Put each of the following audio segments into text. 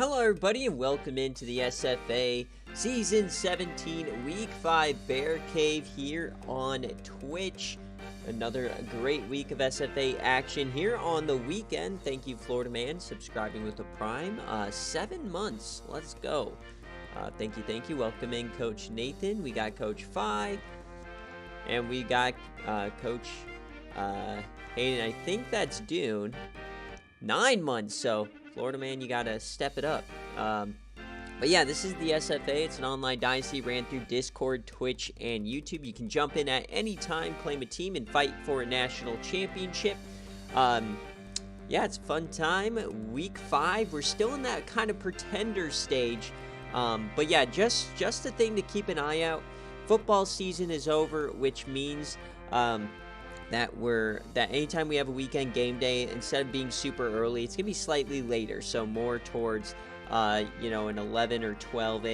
Hello everybody and welcome into the SFA Season 17 Week 5 BearCave here on Twitch. Another great week of SFA action here on the weekend. Thank you, Florida Man, subscribing with a Prime. 7 months. Let's go. Thank you. Welcome in Coach Nathan. We got Coach Phi. And we got Coach Hayden. I think that's Dune. 9 months, so Florida Man, you gotta step it up. But yeah, this is the SFA. It's an online dynasty, ran through Discord, Twitch, and YouTube. You can jump in at any time, claim a team, and fight for a national championship. Yeah, it's a fun time. Week 5, we're still in that kind of pretender stage. But yeah, just a thing to keep an eye out. Football season is over, which means that anytime we have a weekend game day, instead of being super early, it's gonna be slightly later, so more towards an 11 or 12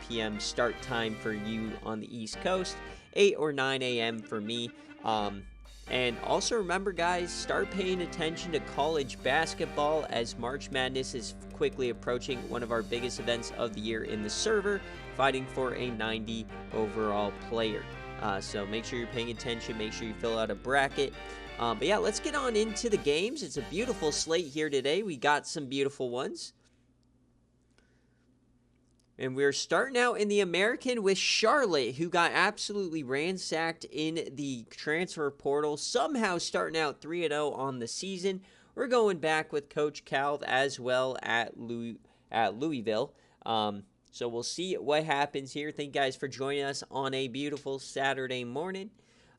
p.m. start time for you on the East Coast, 8 or 9 a.m. for me. And also remember, guys, start paying attention to college basketball as March Madness is quickly approaching, one of our biggest events of the year in the server, fighting for a 90 overall player. So make sure you're paying attention. Make sure you fill out a bracket. But yeah, let's get on into the games. It's a beautiful slate here today. We got some beautiful ones. And we're starting out in the American with Charlotte, who got absolutely ransacked in the transfer portal. Somehow starting out 3-0 on the season. We're going back with Coach Calv as well at Louisville. So we'll see what happens here. Thank you guys for joining us on a beautiful Saturday morning.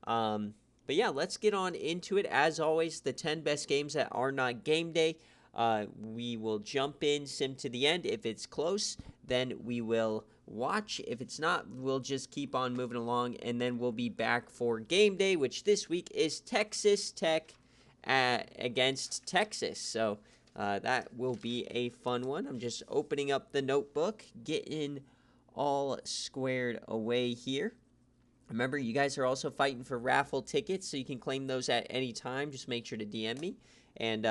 But yeah, let's get on into it. As always, the 10 best games that are not game day. We will jump in, sim to the end. If it's close, then we will watch. If it's not, we'll just keep on moving along. And then we'll be back for game day, which this week is Texas Tech against Texas. So that will be a fun one. I'm just opening up the notebook, getting all squared away here. Remember, you guys are also fighting for raffle tickets, so you can claim those at any time. Just make sure to DM me, and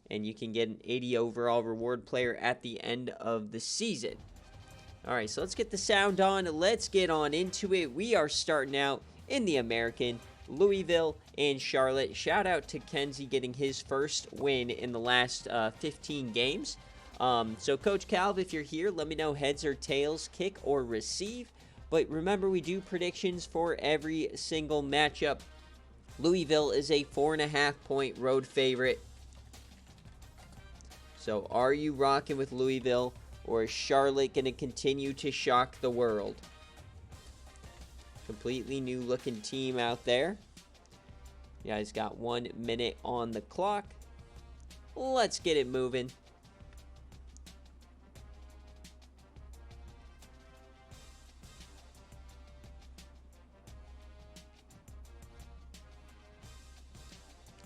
you can get an 80 overall reward player at the end of the season. All right, so let's get the sound on. Let's get on into it. We are starting out in the American. Louisville and Charlotte. Shout out to Kenzie getting his first win in the last 15 games. So Coach Calv, if you're here, let me know heads or tails, kick or receive. But remember, we do predictions for every single matchup. Louisville is a 4.5-point road favorite. So are you rocking with Louisville, or is Charlotte going to continue to shock the world? Completely new looking team out there. You guys got 1 minute on the clock. Let's get it moving.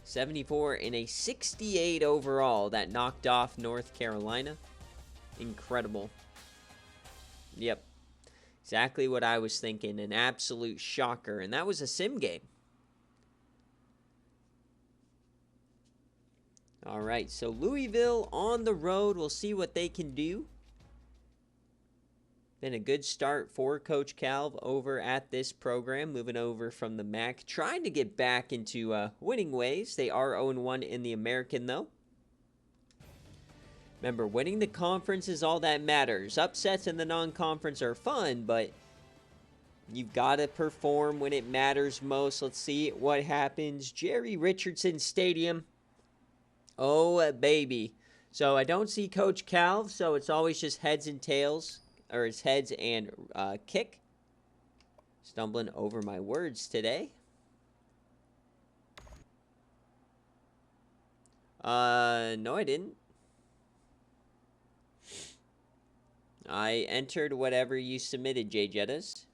.74 and a 68 overall. That knocked off North Carolina. Incredible. Yep. Exactly what I was thinking. An absolute shocker. And that was a sim game. All right. So Louisville on the road. We'll see what they can do. Been a good start for Coach Calv over at this program. Moving over from the MAC. Trying to get back into winning ways. They are 0-1 in the American, though. Remember, winning the conference is all that matters. Upsets in the non-conference are fun, but you've got to perform when it matters most. Let's see what happens. Jerry Richardson Stadium. Oh, baby. So I don't see Coach Calv, so it's always just heads and tails, or it's heads and kick. Stumbling over my words today. No, I didn't. I entered whatever you submitted, J Jettas.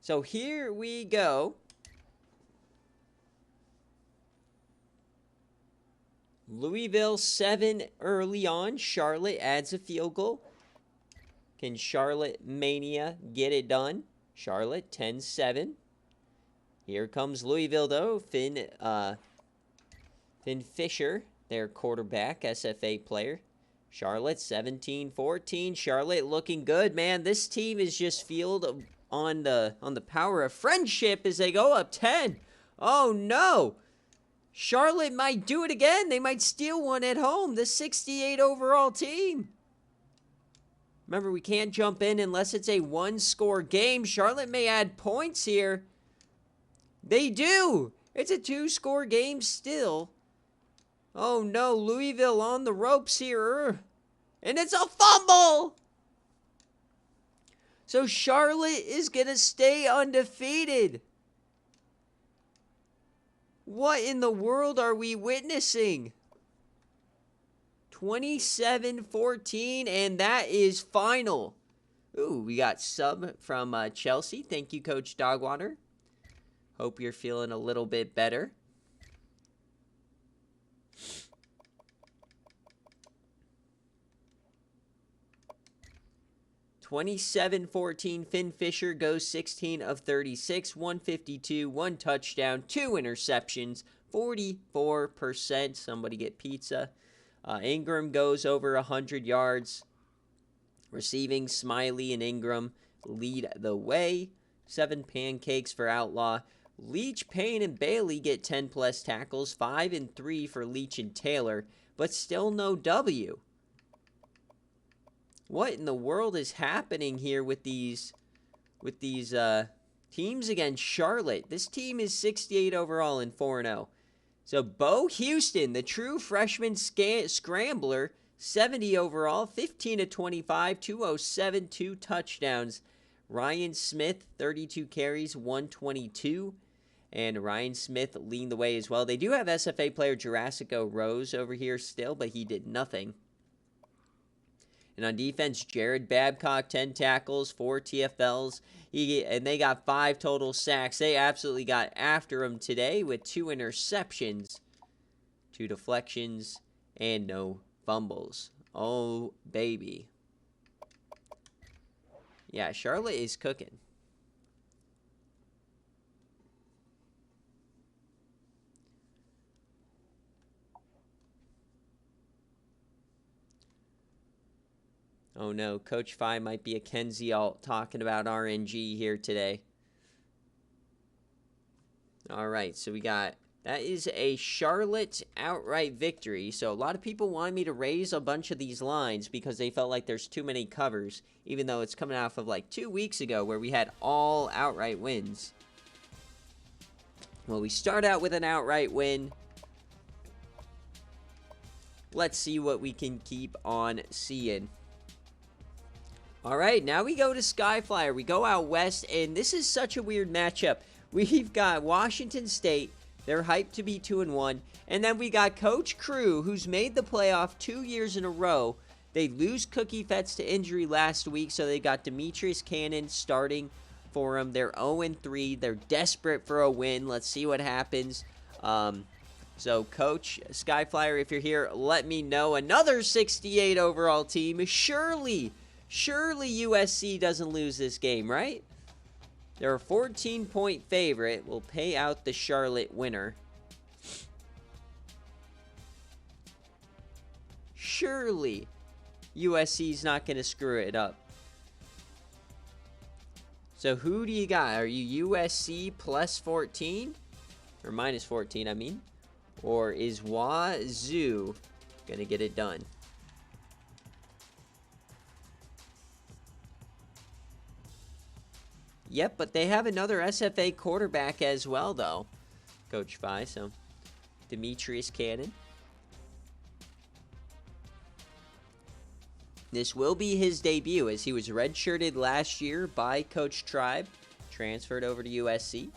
So here we go. Louisville 7 early on. Charlotte adds a field goal. Can Charlotte Mania get it done? Charlotte 10-7. Here comes Louisville, though. Finn Fisher their quarterback, SFA player. Charlotte 17-14. Charlotte looking good, man. This team is just fueled on the power of friendship as they go up 10. Oh no! Charlotte might do it again. They might steal one at home. The 68 overall team. Remember, we can't jump in unless it's a one-score game. Charlotte may add points here. They do. It's a two-score game still. Oh no, Louisville on the ropes here. And it's a fumble! So Charlotte is going to stay undefeated. What in the world are we witnessing? 27-14, and that is final. Ooh, we got sub from Chelsea. Thank you, Coach Dogwater. Hope you're feeling a little bit better. (27-14). Finn Fisher goes 16 of 36, 152, 1 touchdown, 2 interceptions, 44%. Somebody get pizza. Ingram goes over 100 yards. Receiving, Smiley and Ingram lead the way. 7 pancakes for Outlaw. Leach, Payne, and Bailey get 10-plus tackles. 5 and 3 for Leach and Taylor, but still no W. What in the world is happening here with these teams against Charlotte? This team is 68 overall and 4-0. So Bo Houston, the true freshman scrambler, 70 overall, 15 of 25, 207, 2 touchdowns. Ryan Smith, 32 carries, 122. And Ryan Smith leading the way as well. They do have SFA player Jurassico Rose over here still, but he did nothing. And on defense, Jared Babcock, 10 tackles, 4 TFLs. And they got 5 total sacks. They absolutely got after him today with 2 interceptions, 2 deflections, and no fumbles. Oh, baby. Yeah, Charlotte is cooking. Oh no, Coach Phi might be a Kenzie alt talking about RNG here today. All right, so that is a Charlotte outright victory. So a lot of people wanted me to raise a bunch of these lines because they felt like there's too many covers, even though it's coming off of like 2 weeks ago where we had all outright wins. Well, we start out with an outright win. Let's see what we can keep on seeing. All right, now we go to Skyflyer. We go out west, and this is such a weird matchup. We've got Washington State. They're hyped to be 2-1. And then we got Coach Crew, who's made the playoff 2 years in a row. They lose Cookie Fetts to injury last week, so they got Demetrius Cannon starting for them. They're 0-3. They're desperate for a win. Let's see what happens. So, Coach Skyflyer, if you're here, let me know. Another 68 overall team. Surely USC doesn't lose this game, right? They're a 14-point favorite. We'll pay out the Charlotte winner. Surely USC's not going to screw it up. So who do you got? Are you USC plus 14? Or minus 14, I mean. Or is Wazoo going to get it done? Yep, but they have another SFA quarterback as well, though, Coach Phi. So, Demetrius Cannon. This will be his debut, as he was redshirted last year by Coach Tribe, transferred over to USC.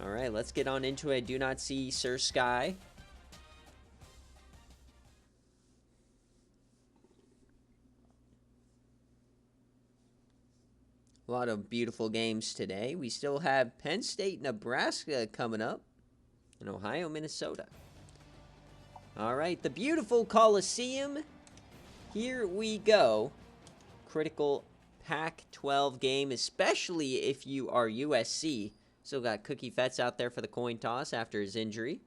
All right, let's get on into it. I do not see Sir Sky. A lot of beautiful games today. We still have Penn State, Nebraska coming up, and Ohio, Minnesota. All right, the beautiful Coliseum. Here we go. Critical Pac-12 game, especially if you are USC. Still got Cookie Fetts out there for the coin toss after his injury.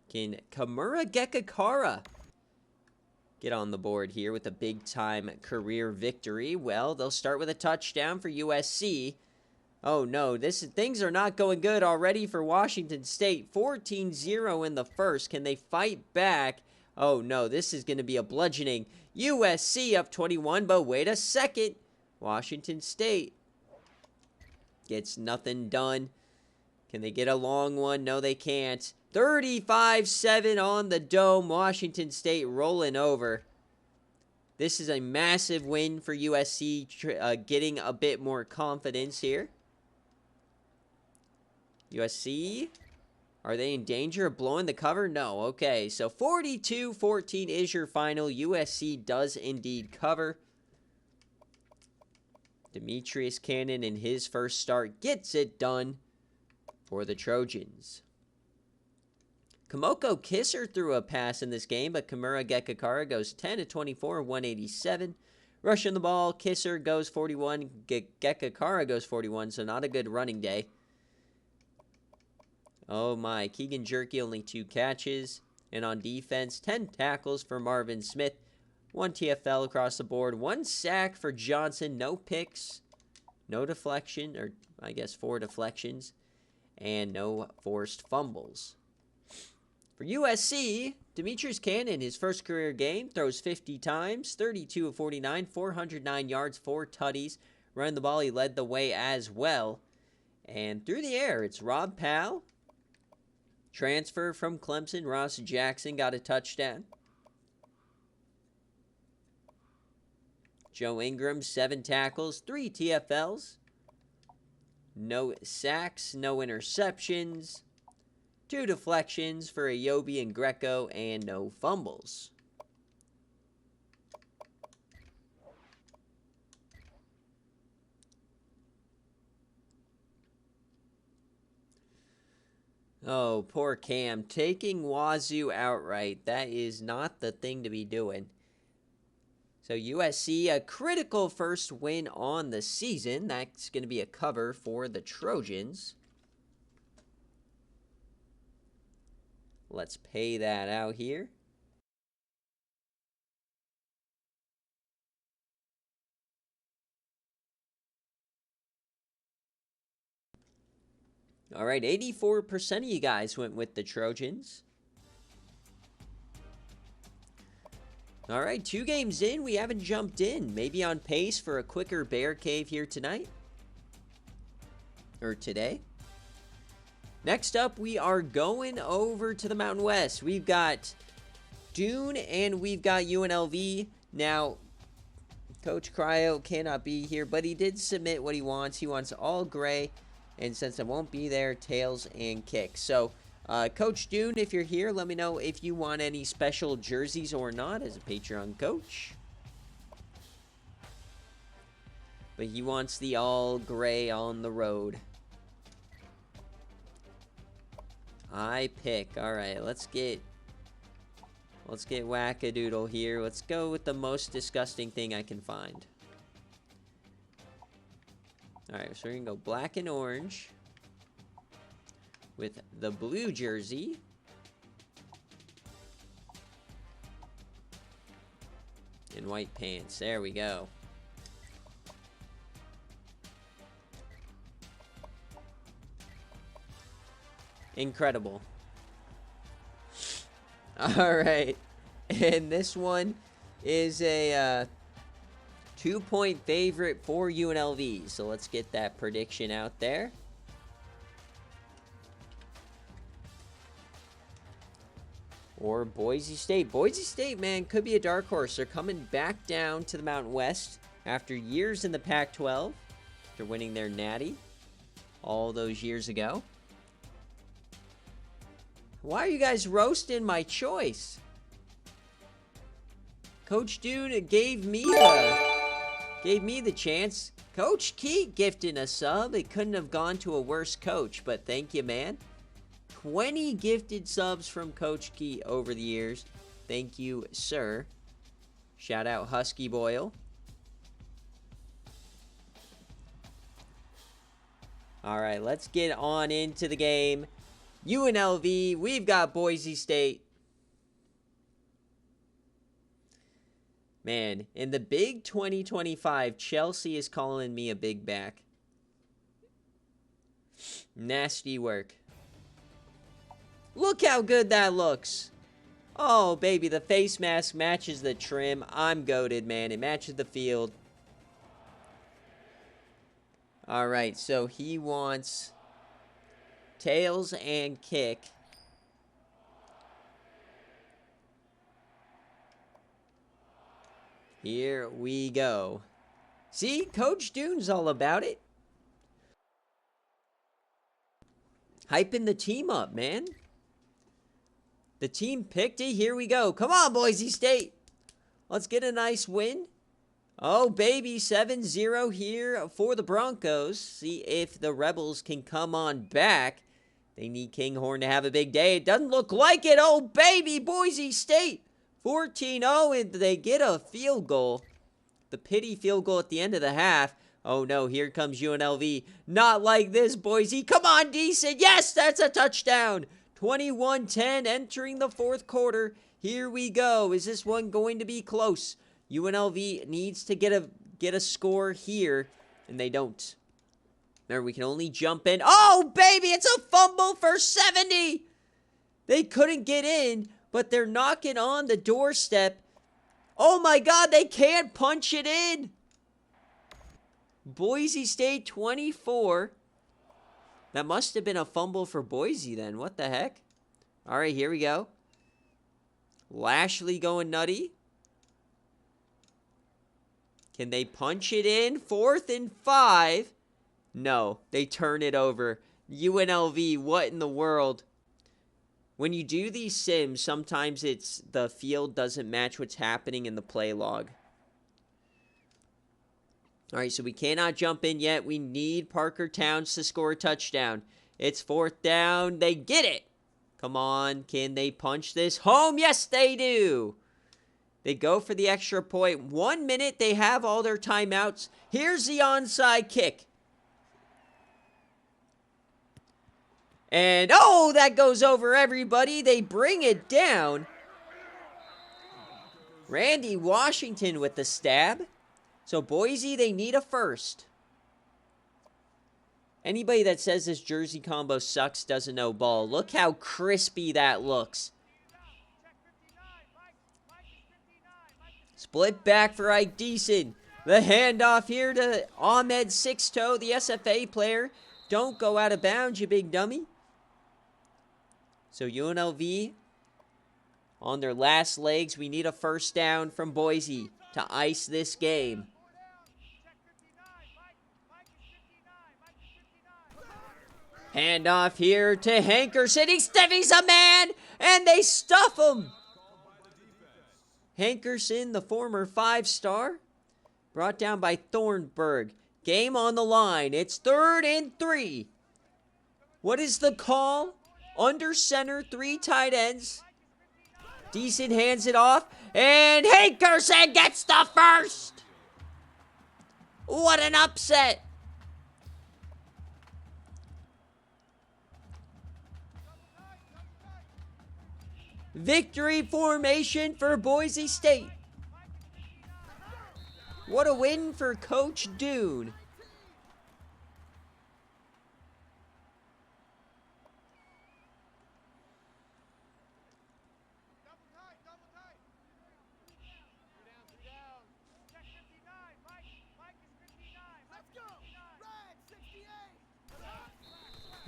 Can Kamura Gekakara get on the board here with a big-time career victory? Well, they'll start with a touchdown for USC. Oh, no, things are not going good already for Washington State. 14-0 in the first. Can they fight back? Oh, no, this is going to be a bludgeoning. USC up 21, but wait a second. Washington State gets nothing done. Can they get a long one? No, they can't. 35-7 on the Dome. Washington State rolling over. This is a massive win for USC, getting a bit more confidence here. USC, are they in danger of blowing the cover? No. Okay, so 42-14 is your final. USC does indeed cover. Demetrius Cannon in his first start gets it done for the Trojans. Kamoko Kisser threw a pass in this game, but Kamura Gekakara goes 10-24, 187. Rushing the ball, Kisser goes 41, Gekakara goes 41, so not a good running day. Oh my, Keegan Jerky only 2 catches. And on defense, 10 tackles for Marvin Smith. 1 TFL across the board, 1 sack for Johnson, no picks, no deflection, or I guess 4 deflections, and no forced fumbles. For USC, Demetrius Cannon, his first career game, throws 50 times, 32 of 49, 409 yards, 4 tutties. Running the ball, he led the way as well. And through the air, it's Rob Powell. Transfer from Clemson, Ross Jackson got a touchdown. Joe Ingram, 7 tackles, 3 TFLs. No sacks, no interceptions. 2 deflections for Ayobi and Greco, and no fumbles. Oh, poor Cam. Taking Wazoo outright. That is not the thing to be doing. So USC, a critical first win on the season. That's going to be a cover for the Trojans. Let's pay that out here. All right, 84% of you guys went with the Trojans. All right, 2 games in, we haven't jumped in. Maybe on pace for a quicker BearCave here tonight. Or today. Next up, we are going over to the Mountain West. We've got Dune and we've got UNLV. Now, Coach Cryo cannot be here, but he did submit what he wants. He wants all gray. And since I won't be there, tails and kicks. So, Coach Dune, if you're here, let me know if you want any special jerseys or not as a Patreon coach. But he wants the all gray on the road. I pick. All right, let's get wackadoodle here. Let's go with the most disgusting thing I can find. All right, so we're going to go black and orange with the blue jersey. And white pants. There we go. Incredible. All right. And this one is a 2-point favorite for UNLV. So let's get that prediction out there. Or Boise State. Boise State, man, could be a dark horse. They're coming back down to the Mountain West after years in the Pac-12. After winning their natty all those years ago. Why are you guys roasting my choice? Coach Dune gave me the chance. Coach Key gifting a sub. It couldn't have gone to a worse coach, but thank you, man. 20 gifted subs from Coach Key over the years. Thank you, sir. Shout out Husky Boyle. All right, let's get on into the game. UNLV, we've got Boise State. Man, in the big 2025, Chelsea is calling me a big back. Nasty work. Look how good that looks. Oh, baby, the face mask matches the trim. I'm goated, man. It matches the field. All right, so he wants tails and kick. Here we go. See, Coach Dune's all about it. Hyping the team up, man. The team picked it. Here we go. Come on, Boise State. Let's get a nice win. Oh, baby, 7-0 here for the Broncos. See if the Rebels can come on back. They need Kinghorn to have a big day. It doesn't look like it. Oh, baby, Boise State 14-0, and they get a field goal. The pity field goal at the end of the half. Oh, no, here comes UNLV. Not like this, Boise. Come on, decent. Yes, that's a touchdown. 21-10 entering the fourth quarter. Here we go. Is this one going to be close? UNLV needs to get a score here, and they don't. Remember, we can only jump in. Oh, baby, it's a fumble for 70. They couldn't get in, but they're knocking on the doorstep. Oh, my God, they can't punch it in. Boise State 24. That must have been a fumble for Boise then. What the heck? All right, here we go. Lashley going nutty. Can they punch it in? 4th and 5. No, they turn it over. UNLV, what in the world? When you do these sims, sometimes it's the field doesn't match what's happening in the play log. All right, so we cannot jump in yet. We need Parker Towns to score a touchdown. It's 4th down. They get it. Come on, can they punch this home? Yes, they do. They go for the extra point. 1 minute, they have all their timeouts. Here's the onside kick. And, oh, that goes over everybody. They bring it down. Randy Washington with the stab. So, Boise, they need a first. Anybody that says this jersey combo sucks doesn't know ball. Look how crispy that looks. Split back for Ike Deason. The handoff here to Ahmed Sixto, the SFA player. Don't go out of bounds, you big dummy. So UNLV on their last legs. We need a first down from Boise to ice this game. Handoff here to Hankerson. He's a man, and they stuff him. Hankerson, the former 5-star, brought down by Thornburg. Game on the line. It's 3rd and 3. What is the call? Under center, 3 tight ends. Decent hands it off, and Hankerson gets the first. What an upset. Victory formation for Boise State. What a win for Coach Dune.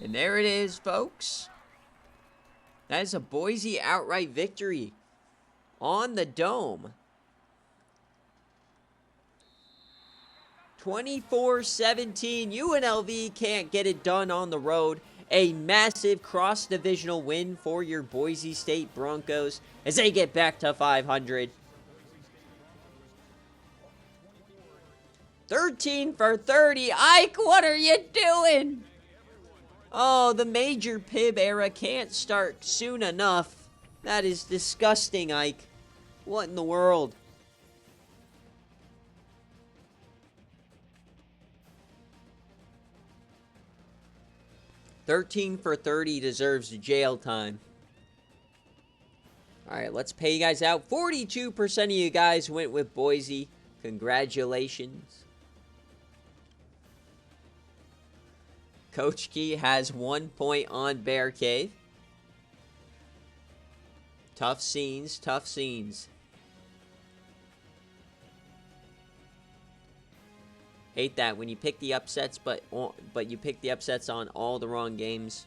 And there it is, folks. That is a Boise outright victory on the Dome. 24-17. UNLV can't get it done on the road. A massive cross-divisional win for your Boise State Broncos as they get back to 500. 13 for 30. Ike, what are you doing? Oh, the Major Pib era can't start soon enough. That is disgusting, Ike. What in the world? 13 for 30 deserves jail time. All right, let's pay you guys out. 42% of you guys went with Boise. Congratulations. Coach Key has 1 point on BearCave. Tough scenes, tough scenes. Hate that when you pick the upsets, but you pick the upsets on all the wrong games.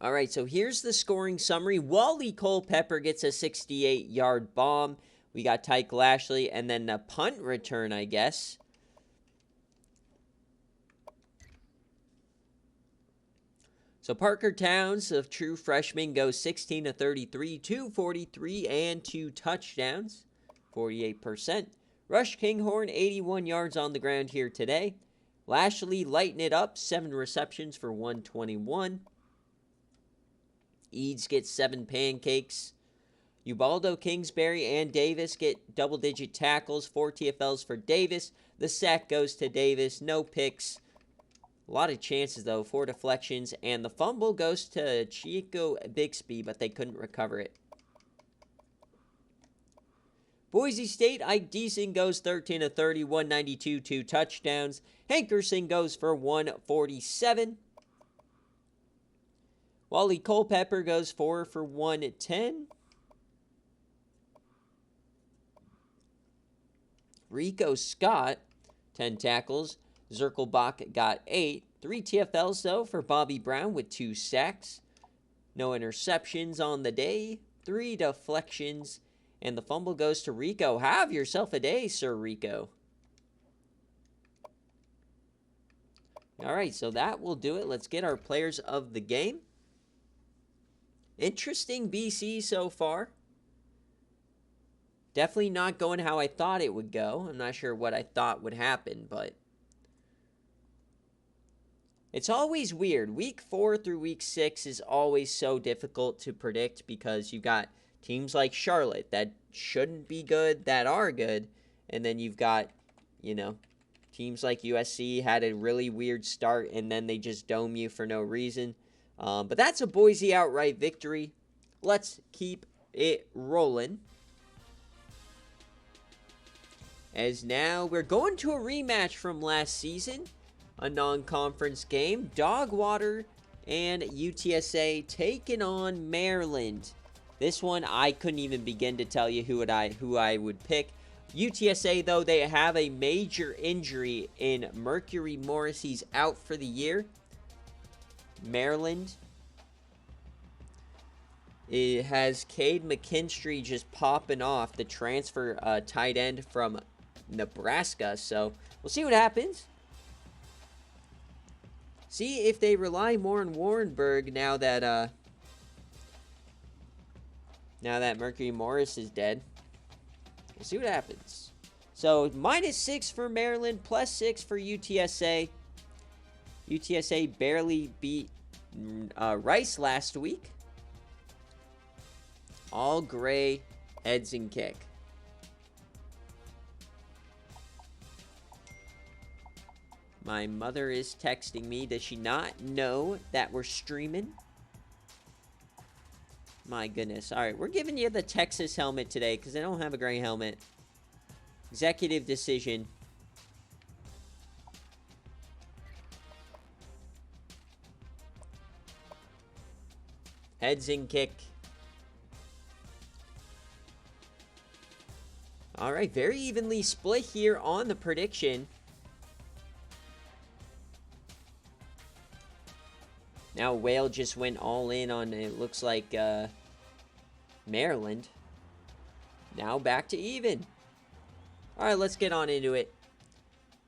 All right, so here's the scoring summary. Wally Culpepper gets a 68-yard bomb. We got Tyke Lashley, and then a punt return, I guess. So Parker Towns, a true freshman, goes 16 of 33, 243, and 2 touchdowns, 48%. Rush Kinghorn, 81 yards on the ground here today. Lashley lighting it up, 7 receptions for 121. Eads gets 7 pancakes. Ubaldo, Kingsbury, and Davis get double-digit tackles. 4 TFLs for Davis. The sack goes to Davis. No picks. A lot of chances, though. 4 deflections. And the fumble goes to Chico Bixby, but they couldn't recover it. Boise State, Ike Deason goes 13 of 30, 192, 2 touchdowns. Hankerson goes for 147. Wally Culpepper goes 4 for 110. Rico Scott, 10 tackles. Zirkelbach got 8. 3 TFLs, though, for Bobby Brown with 2 sacks. No interceptions on the day. 3 deflections. And the fumble goes to Rico. Have yourself a day, Sir Rico. All right, so that will do it. Let's get our players of the game. Interesting BC so far. Definitely not going how I thought it would go. I'm not sure what I thought would happen, but it's always weird. Week 4 through week 6 is always so difficult to predict because you've got teams like Charlotte that shouldn't be good, that are good, and then you've got, you know, teams like USC had a really weird start and then they just dome you for no reason. But that's a Boise outright victory. Let's keep it rolling. As now we're going to a rematch from last season. A non-conference game. Dogwater and UTSA taking on Maryland. This one I couldn't even begin to tell you who I would pick. UTSA, though, they have a major injury in Mercury Morris. He's out for the year. Maryland, it has Cade McKinstry just popping off, the transfer tight end from Nebraska. So we'll see what happens. See if they rely more on Warrenburg now that Mercury Morris is dead. We'll see what happens. So -6 for Maryland, +6 for UTSA. UTSA barely beat Rice last week. All gray, heads and kick. My mother is texting me. Does she not know that we're streaming? My goodness. All right, we're giving you the Texas helmet today because I don't have a gray helmet. Executive decision. Heads and kick. All right, very evenly split here on the prediction. Now Whale just went all in on, it looks like, Maryland. Now back to even. All right, let's get on into it.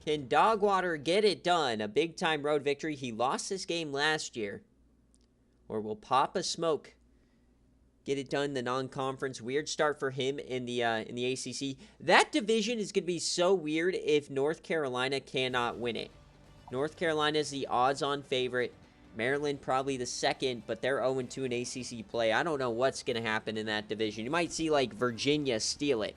Can Dogwater get it done? A big-time road victory. He lost this game last year. Or will Papa Smoke get it done in the non-conference? Weird start for him in the ACC. That division is going to be so weird if North Carolina cannot win it. North Carolina is the odds-on favorite. Maryland probably the second, but they're 0-2 in ACC play. I don't know what's going to happen in that division. You might see, like, Virginia steal it.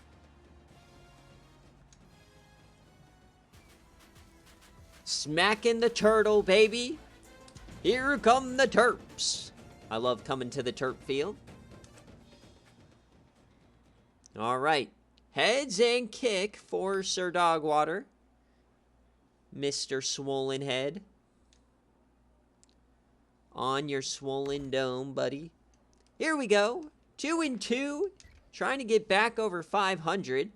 Smacking the turtle, baby. Here come the Terps. I love coming to the Terp field. All right. Heads and kick for Sir Dogwater. Mr. Swollen Head. On your swollen dome, buddy. Here we go. 2-2. Trying to get back over 500.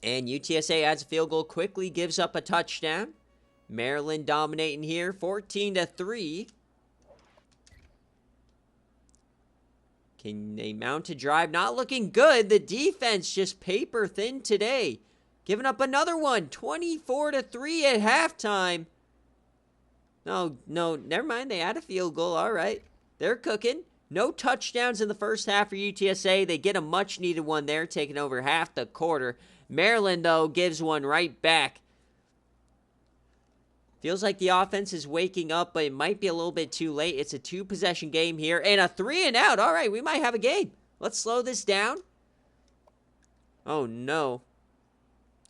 And UTSA adds a field goal quickly. Gives up a touchdown. Maryland dominating here. 14-3. Can they mount a drive? Not looking good. The defense just paper thin today. Giving up another one. 24-3 at halftime. No, never mind. They had a field goal. All right. They're cooking. No touchdowns in the first half for UTSA. They get a much-needed one there, taking over half the quarter. Maryland, though, gives one right back. Feels like the offense is waking up, but it might be a little bit too late. It's a 2-possession game here, and a 3-and-out. All right, we might have a game. Let's slow this down. Oh, no.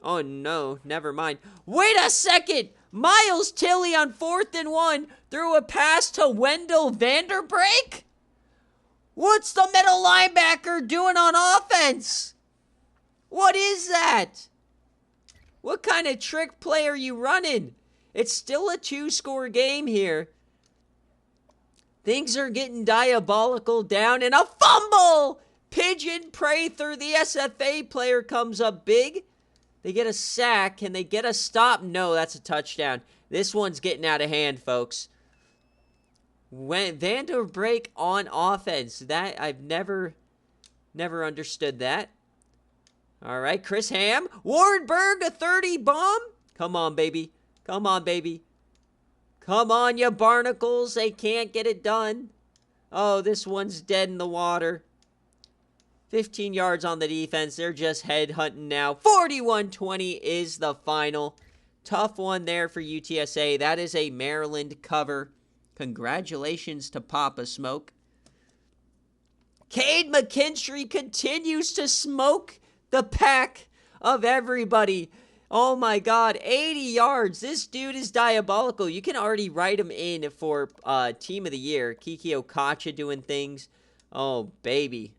Oh, no. Never mind. Wait a second. Miles Tilley on 4th-and-1 threw a pass to Wendell Vanderbrake? What's the middle linebacker doing on offense? What is that? What kind of trick play are you running? It's still a 2-score game here. Things are getting diabolical down, and a fumble! Pigeon prey through the SFA player comes up big. They get a sack. Can they get a stop? No, that's a touchdown. This one's getting out of hand, folks. When Vanderbrake on offense. That I've never understood that. All right, Chris Ham. Warrenberg, a 30 bomb. Come on, baby. Come on, baby. Come on, you barnacles. They can't get it done. Oh, this one's dead in the water. 15 yards on the defense. They're just head-hunting now. 41-20 is the final. Tough one there for UTSA. That is a Maryland cover. Congratulations to Papa Smoke. Cade McKinstry continues to smoke the pack of everybody. Oh my God, 80 yards. This dude is diabolical. You can already write him in for Team of the Year. Kiki Okacha doing things. Oh, baby.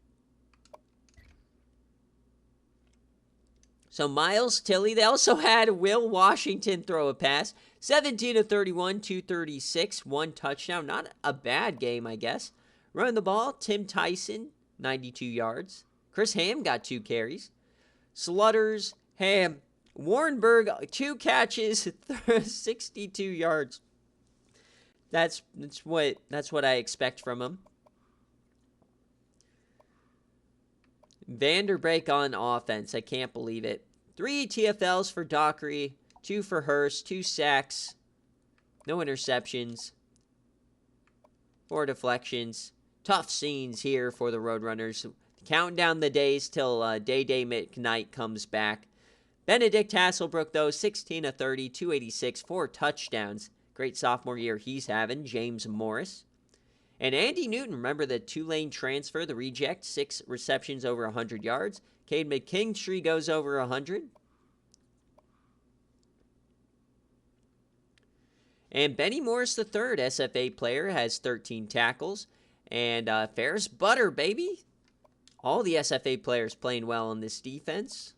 So Miles Tilley, they also had Will Washington throw a pass. 17-31, 236, 1 touchdown. Not a bad game, I guess. Running the ball, Tim Tyson, 92 yards. Chris Ham got 2 carries. Slutters, Ham, Warrenberg, 2 catches, 62 yards. That's what I expect from him. Vanderbrake on offense. I can't believe it. 3 TFLs for Dockery, 2 for Hurst, 2 sacks, no interceptions, 4 deflections. Tough scenes here for the Roadrunners. Counting down the days till Day McKnight comes back. Benedict Hasselbrook, though, 16-30, 286, 4 touchdowns. Great sophomore year he's having. James Morris. And Andy Newton, remember the Tulane transfer, the reject, 6 receptions over 100 yards. Cade McKinstry goes over 100. And Benny Morris III, SFA player, has 13 tackles. And Ferris Butter, baby. All the SFA players playing well on this defense.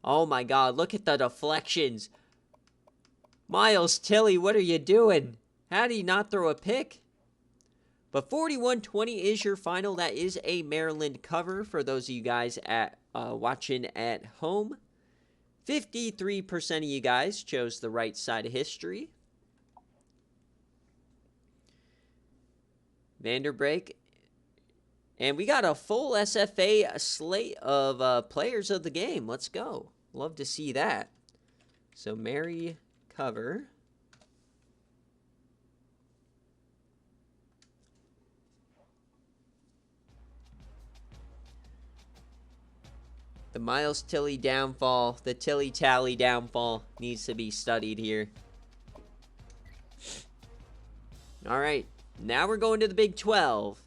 Oh my God, look at the deflections. Miles Tilley, what are you doing? How do you not throw a pick? But 41-20 is your final. That is a Maryland cover for those of you guys watching at home. 53% of you guys chose the right side of history. Vanderbrake. And we got a full SFA slate of players of the game. Let's go. Love to see that. So, Mary cover. The Miles Tilley downfall, the Tilley Tally downfall needs to be studied here. All right, now we're going to the Big 12.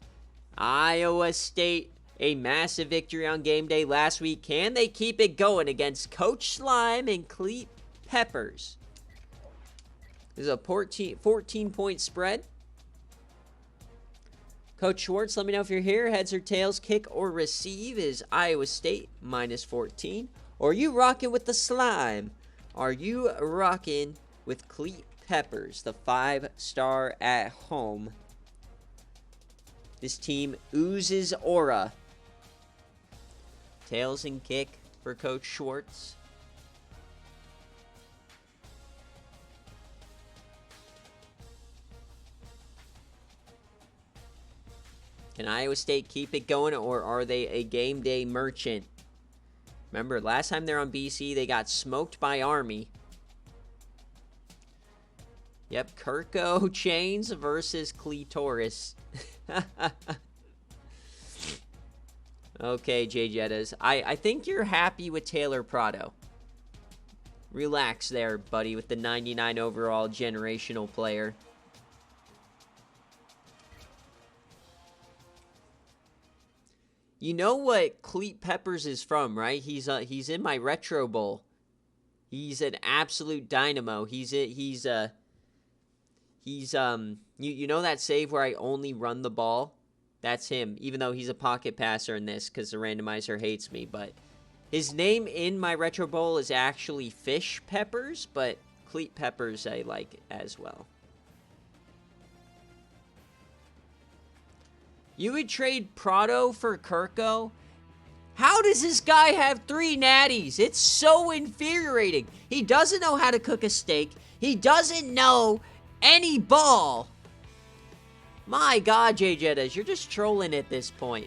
Iowa State, a massive victory on game day last week. Can they keep it going against Coach Slime and Cleat Peppers? This is a 14-point spread. Coach Schwartz, let me know if you're here. Heads or tails, kick or receive is Iowa State minus 14. Or are you rocking with the Slime? Are you rocking with Cleat Peppers, the 5-star at home? This team oozes aura. Tails and kick for Coach Schwartz. Can Iowa State keep it going, or are they a game day merchant? Remember, last time they're on BC, they got smoked by Army. Yep, Kirko Chains versus Clitoris. Okay, J Jettas. I think you're happy with Taylor Prado. Relax there, buddy, with the 99 overall generational player. You know what Cleat Peppers is from, right? He's in my Retro Bowl. He's an absolute dynamo. You know that save where I only run the ball? That's him, even though he's a pocket passer in this because the randomizer hates me. But his name in my Retro Bowl is actually Fish Peppers, but Cleat Peppers I like as well. You would trade Prado for Kirko? How does this guy have 3 natties? It's so infuriating. He doesn't know how to cook a steak. He doesn't know any ball. My God, J Jettas, you're just trolling at this point.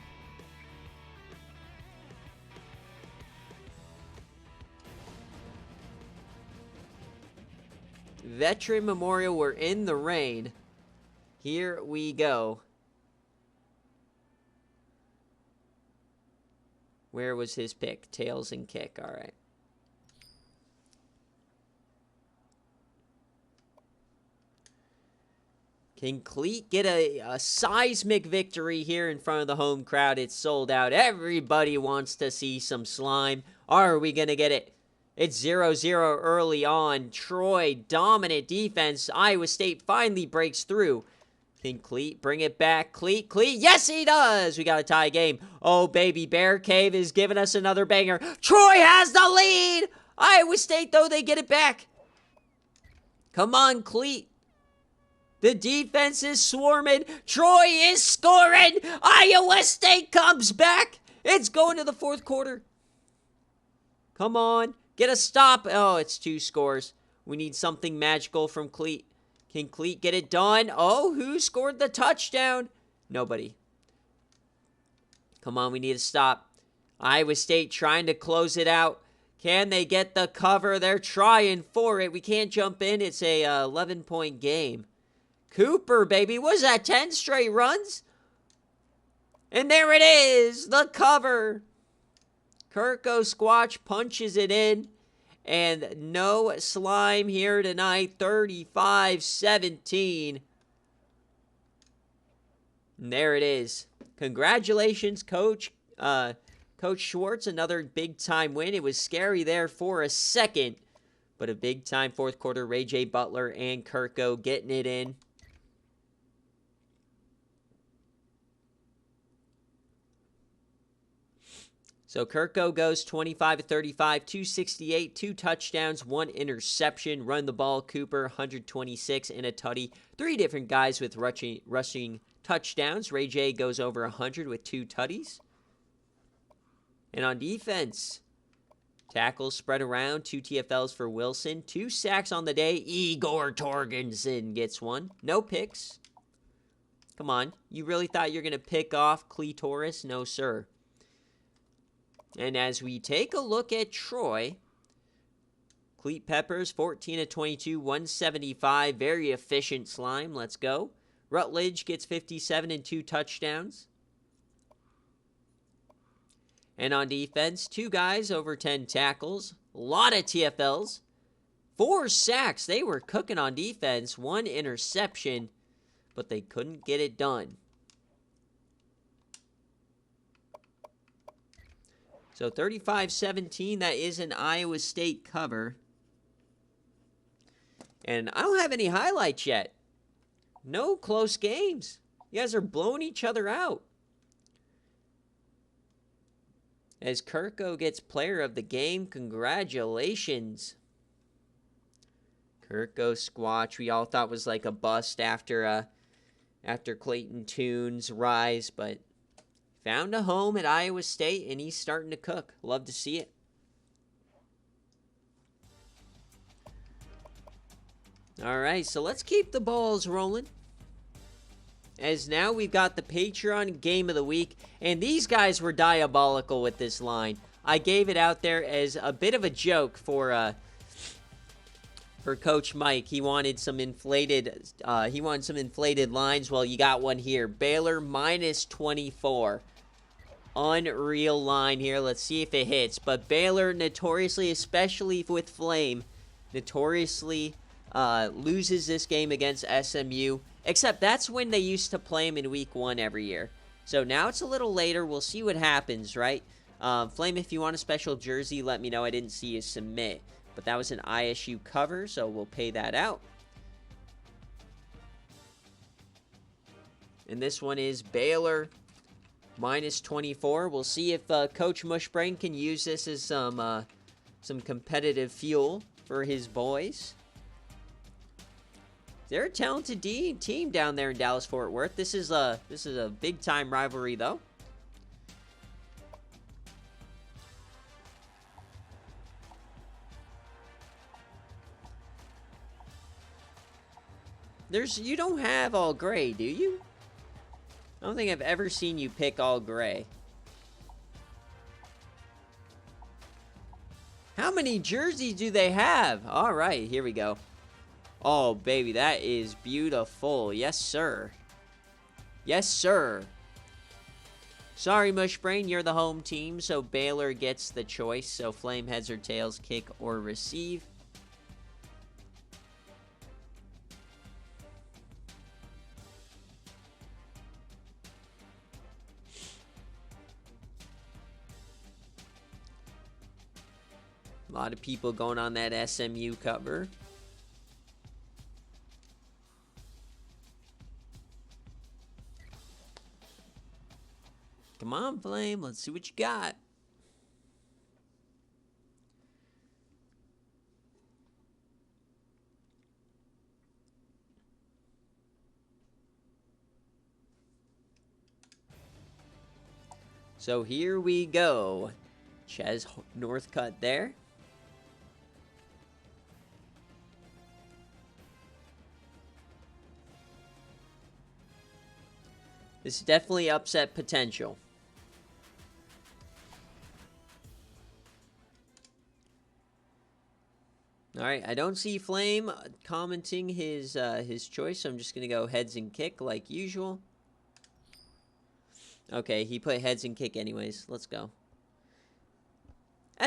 Veteran Memorial, we're in the rain. Here we go. Where was his pick? Tails and kick. All right. Can Cleat get a seismic victory here in front of the home crowd? It's sold out. Everybody wants to see some slime. Are we going to get it? It's 0-0 early on. Troy, dominant defense. Iowa State finally breaks through. Can Cleat bring it back? Cleat. Yes, he does. We got a tie game. Oh, baby. BearCave is giving us another banger. Troy has the lead. Iowa State, though, they get it back. Come on, Cleat. The defense is swarming. Troy is scoring. Iowa State comes back. It's going to the fourth quarter. Come on. Get a stop. Oh, it's 2 scores. We need something magical from Cleat. Can Cleat get it done? Oh, who scored the touchdown? Nobody. Come on, we need to stop. Iowa State trying to close it out. Can they get the cover? They're trying for it. We can't jump in. It's a 11-point game. Cooper, baby. Was that 10 straight runs? And there it is. The cover. Kirko Squatch punches it in. And no slime here tonight. 35-17. And there it is. Congratulations, Coach Schwartz. Another big-time win. It was scary there for a second. But a big-time fourth quarter. Ray J. Butler and Kirko getting it in. So Kirko goes 25-35, 268, 2 touchdowns, 1 interception. Run the ball, Cooper, 126 and a tutty. 3 different guys with rushing touchdowns. Ray J goes over 100 with 2 tutties. And on defense, tackles spread around, 2 TFLs for Wilson, 2 sacks on the day. Igor Torgensen gets 1. No picks. Come on, you really thought you're going to pick off Clitoris? No, sir. And as we take a look at Troy, Cleat Peppers, 14-22, 175. Very efficient slime. Let's go. Rutledge gets 57 and 2 touchdowns. And on defense, 2 guys over 10 tackles. A lot of TFLs. 4 sacks. They were cooking on defense. 1 interception. but they couldn't get it done. So 35-17, that is an Iowa State cover. And I don't have any highlights yet. No close games. You guys are blowing each other out. As Kirko gets player of the game, congratulations. Kirko Squatch, we all thought was like a bust after Clayton Toon's rise, but found a home at Iowa State, and he's starting to cook. Love to see it. All right, so let's keep the balls rolling. As now we've got the Patreon Game of the Week, and these guys were diabolical with this line. I gave it out there as a bit of a joke for Coach Mike. He wanted some inflated lines. Well, you got one here. Baylor minus 24. Unreal line here. Let's see if it hits. But Baylor notoriously, especially with Flame, notoriously loses this game against SMU. Except that's when they used to play him in week 1 every year. So now it's a little later. We'll see what happens, right? Flame, if you want a special jersey, let me know. I didn't see you submit. But that was an ISU cover, so we'll pay that out. And this one is Baylor minus 24. We'll see if Coach Mushbrain can use this as some competitive fuel for his boys. They're a talented team down there in Dallas-Fort Worth. This is a big-time rivalry, though. You don't have all gray, do you? I don't think I've ever seen you pick all gray. How many jerseys do they have? All right, here we go. Oh, baby, that is beautiful. Yes, sir. Yes, sir. Sorry, Mushbrain, you're the home team, so Baylor gets the choice. So Flame, heads or tails, kick or receive. A lot of people going on that SMU cover. Come on, Flame. Let's see what you got. So here we go. Ches Northcutt there. This is definitely upset potential. All right, I don't see Flame commenting his choice, so I'm just going to go heads and kick like usual. Okay, he put heads and kick anyways. Let's go.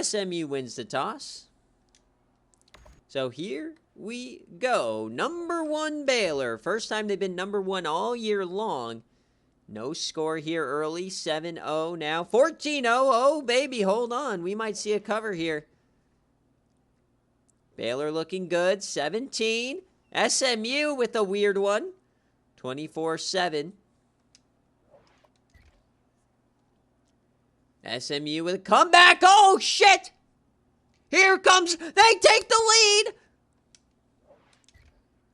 SMU wins the toss. So here we go. Number 1 Baylor. First time they've been number 1 all year long. No score here early. 7-0 now. 14-0. Oh, baby, hold on. We might see a cover here. Baylor looking good. 17. SMU with a weird one. 24-7. SMU with a comeback. Oh, shit. Here comes. They take the lead.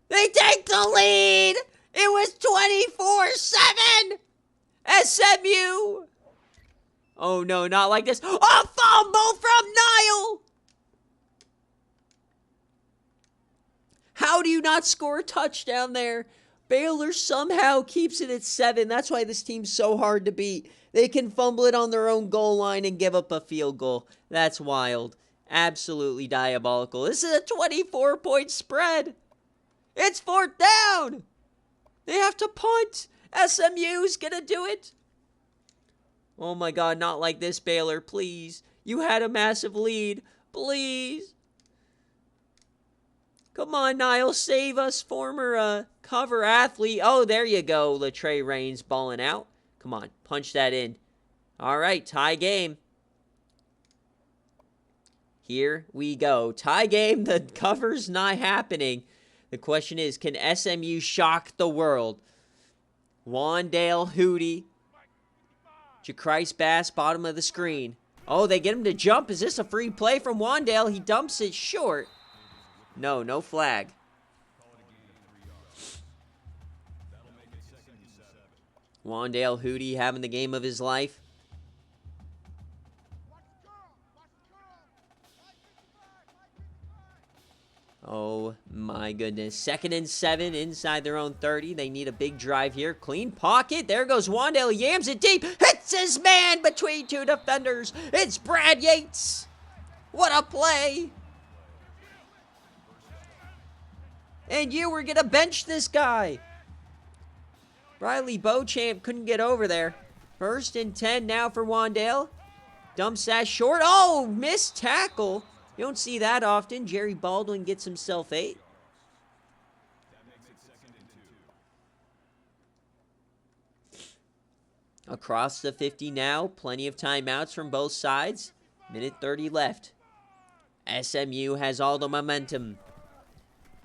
They take the lead. It was 24-7. SMU. Oh, no, not like this. A fumble from Niall. How do you not score a touchdown there? Baylor somehow keeps it at 7. That's why this team's so hard to beat. They can fumble it on their own goal line and give up a field goal. That's wild. Absolutely diabolical. This is a 24-point spread. It's 4th down. They have to punt. SMU's going to do it. Oh, my God. Not like this, Baylor. Please. You had a massive lead. Please. Come on, Niall, save us, former cover athlete. Oh, there you go, Latrey Reigns balling out. Come on, punch that in. All right, tie game. Here we go. Tie game, the cover's not happening. The question is, can SMU shock the world? Wandale Hootie. Jacrise Bass, bottom of the screen. Oh, they get him to jump. Is this a free play from Wandale? He dumps it short. No, no flag. Wandale Hootie having the game of his life. Oh my goodness. 2nd and 7 inside their own 30. They need a big drive here. Clean pocket. There goes Wandale. Yams it deep. Hits his man between two defenders. It's Brad Yates. What a play. And you were going to bench this guy. Riley Beauchamp couldn't get over there. 1st and 10 now for Wandale. Dumps that short. Oh, missed tackle. You don't see that often. Jerry Baldwin gets himself 8. Across the 50 now. Plenty of timeouts from both sides. Minute 30 left. SMU has all the momentum.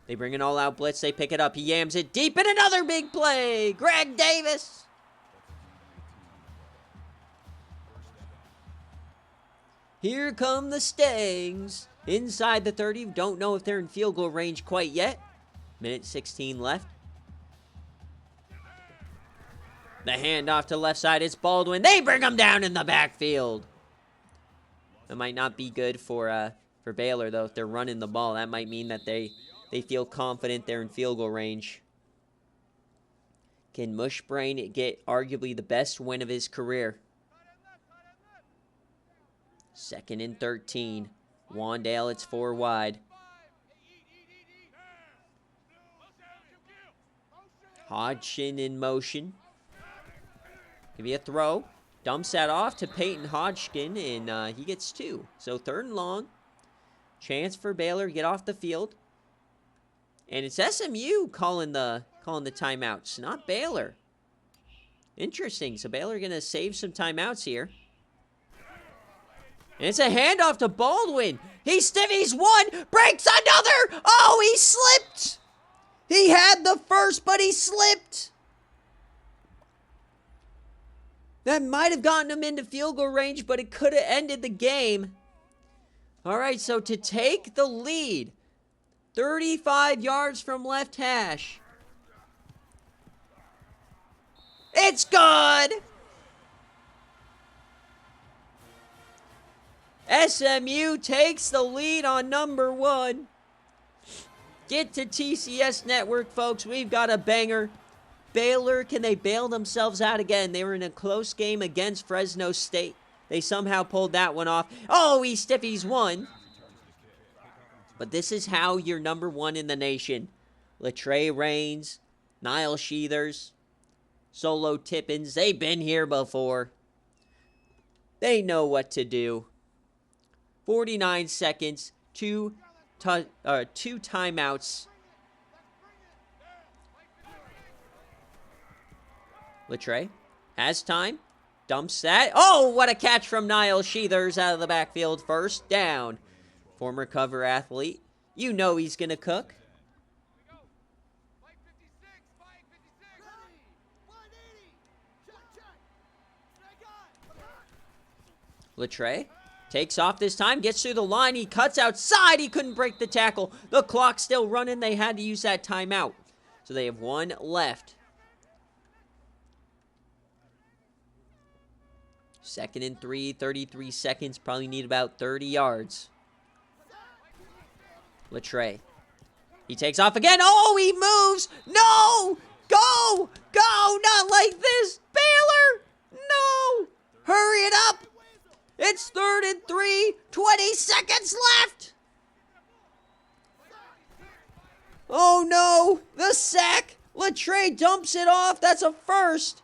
They bring an all-out blitz. They pick it up. He yams it deep, and another big play. Greg Davis. Here come the Stangs. Inside the 30. Don't know if they're in field goal range quite yet. Minute 16 left. The handoff to left side. It's Baldwin. They bring him down in the backfield. That might not be good for Baylor, though. If they're running the ball, that might mean that they feel confident they're in field goal range. Can Mushbrain get arguably the best win of his career? 2nd and 13. Wandale, it's 4 wide. Hodgson in motion. Give you a throw. Dumps that off to Peyton Hodgkin, and he gets 2. So 3rd and long. Chance for Baylor to get off the field. And it's SMU calling the timeouts, not Baylor. Interesting. So Baylor going to save some timeouts here. And it's a handoff to Baldwin. He stivvies one, breaks another. Oh, he slipped. He had the first, but he slipped. That might have gotten him into field goal range, but it could have ended the game. All right, so to take the lead, 35 yards from left hash. It's good. SMU takes the lead on number 1. Get to TCS Network, folks. We've got a banger. Baylor, can they bail themselves out again? They were in a close game against Fresno State. They somehow pulled that one off. Oh, he stiffies one. But this is how you're number 1 in the nation. Latrey Reigns, Niall Sheathers, Solo Tippins. They've been here before. They know what to do. 49 seconds, 2 timeouts. Latrey has time, dumps that. Oh, what a catch from Niall Sheathers out of the backfield. 1st down. Former cover athlete. You know he's going to cook. Latrey takes off this time, gets through the line, he cuts outside, he couldn't break the tackle. The clock's still running, they had to use that timeout. So they have 1 left. 2nd and 3, 33 seconds, probably need about 30 yards. Latrey. He takes off again, oh, he moves! No! Go! Go! Not like this! Baylor! No! Hurry it up! It's 3rd and 3, 20 seconds left. Oh no, the sack. Latrey dumps it off. That's a first.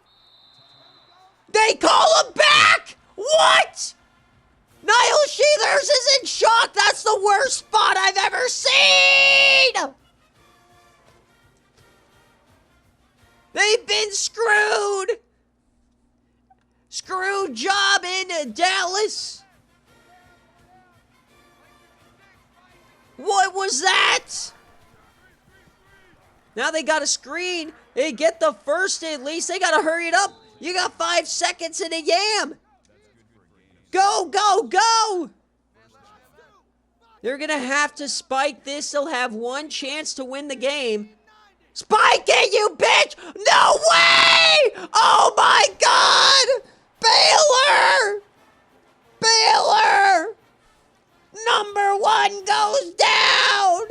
They call him back. What? Niall Sheathers is in shock. That's the worst spot I've ever seen. They've been screwed! Screw job in Dallas! What was that? Now they got a screen. They get the first at least. They got to hurry it up. You got 5 seconds in a yam. Go, go, go! They're going to have to spike this. They'll have one chance to win the game. Spike it, you bitch! No way! Oh my God! Baylor! Baylor! Number 1 goes down!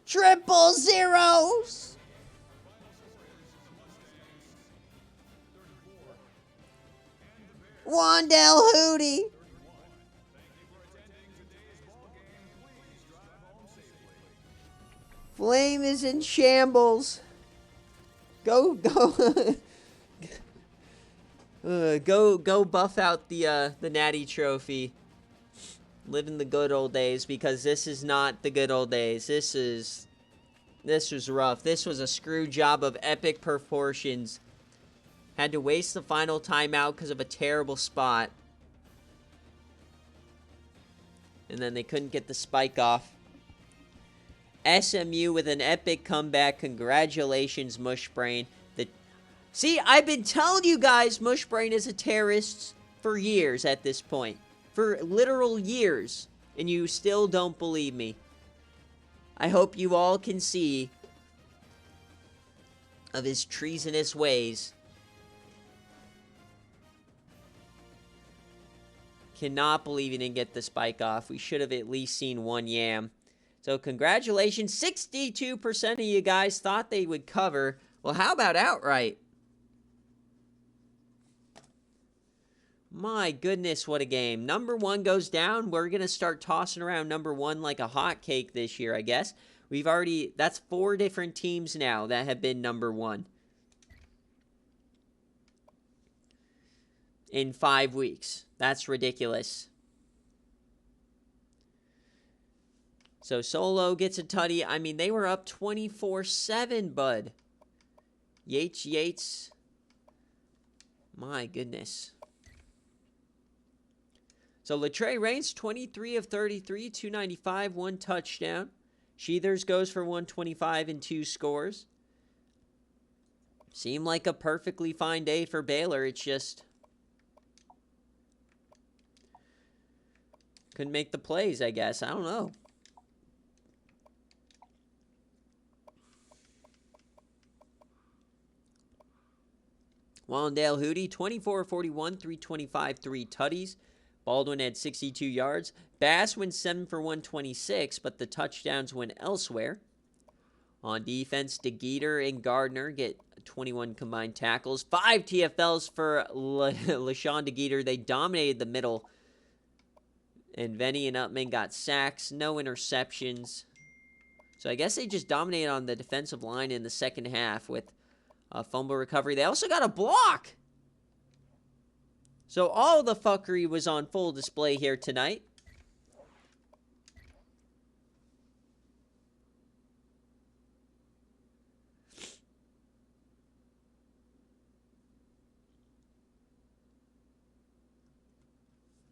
Triple zeros! Wandell Hootie. Flame is in shambles. Go, go. Go buff out the Natty Trophy. Live in the good old days, because this is not the good old days. This was rough. This was a screw job of epic proportions. Had to waste the final timeout because of a terrible spot. And then they couldn't get the spike off. SMU with an epic comeback. Congratulations, Mushbrain. See, I've been telling you guys Mushbrain is a terrorist for years at this point. For literal years. And you still don't believe me. I hope you all can see of his treasonous ways. Cannot believe he didn't get the spike off. We should have at least seen one yam. So congratulations. 62% of you guys thought they would cover. Well, how about outright? My goodness, what a game. Number 1 goes down. We're going to start tossing around number 1 like a hot cake this year, I guess. That's 4 different teams now that have been number 1. In 5 weeks. That's ridiculous. So Solo gets a tutty. I mean, they were up 24-7, bud. Yates. My goodness. So Latrey Reigns, 23 of 33, 295, 1 touchdown. Sheathers goes for 125 and 2 scores. Seemed like a perfectly fine day for Baylor. It's just couldn't make the plays, I guess. I don't know. Wandale Hootie, 24 of 41, 325, 3 tutties. Baldwin had 62 yards. Bass went 7 for 126, but the touchdowns went elsewhere. On defense, DeGeeter and Gardner get 21 combined tackles. 5 TFLs for LaShawn DeGeeter. They dominated the middle. And Venny and Upman got sacks. No interceptions. So I guess they just dominated on the defensive line in the second half with a fumble recovery. They also got a block. So all the fuckery was on full display here tonight.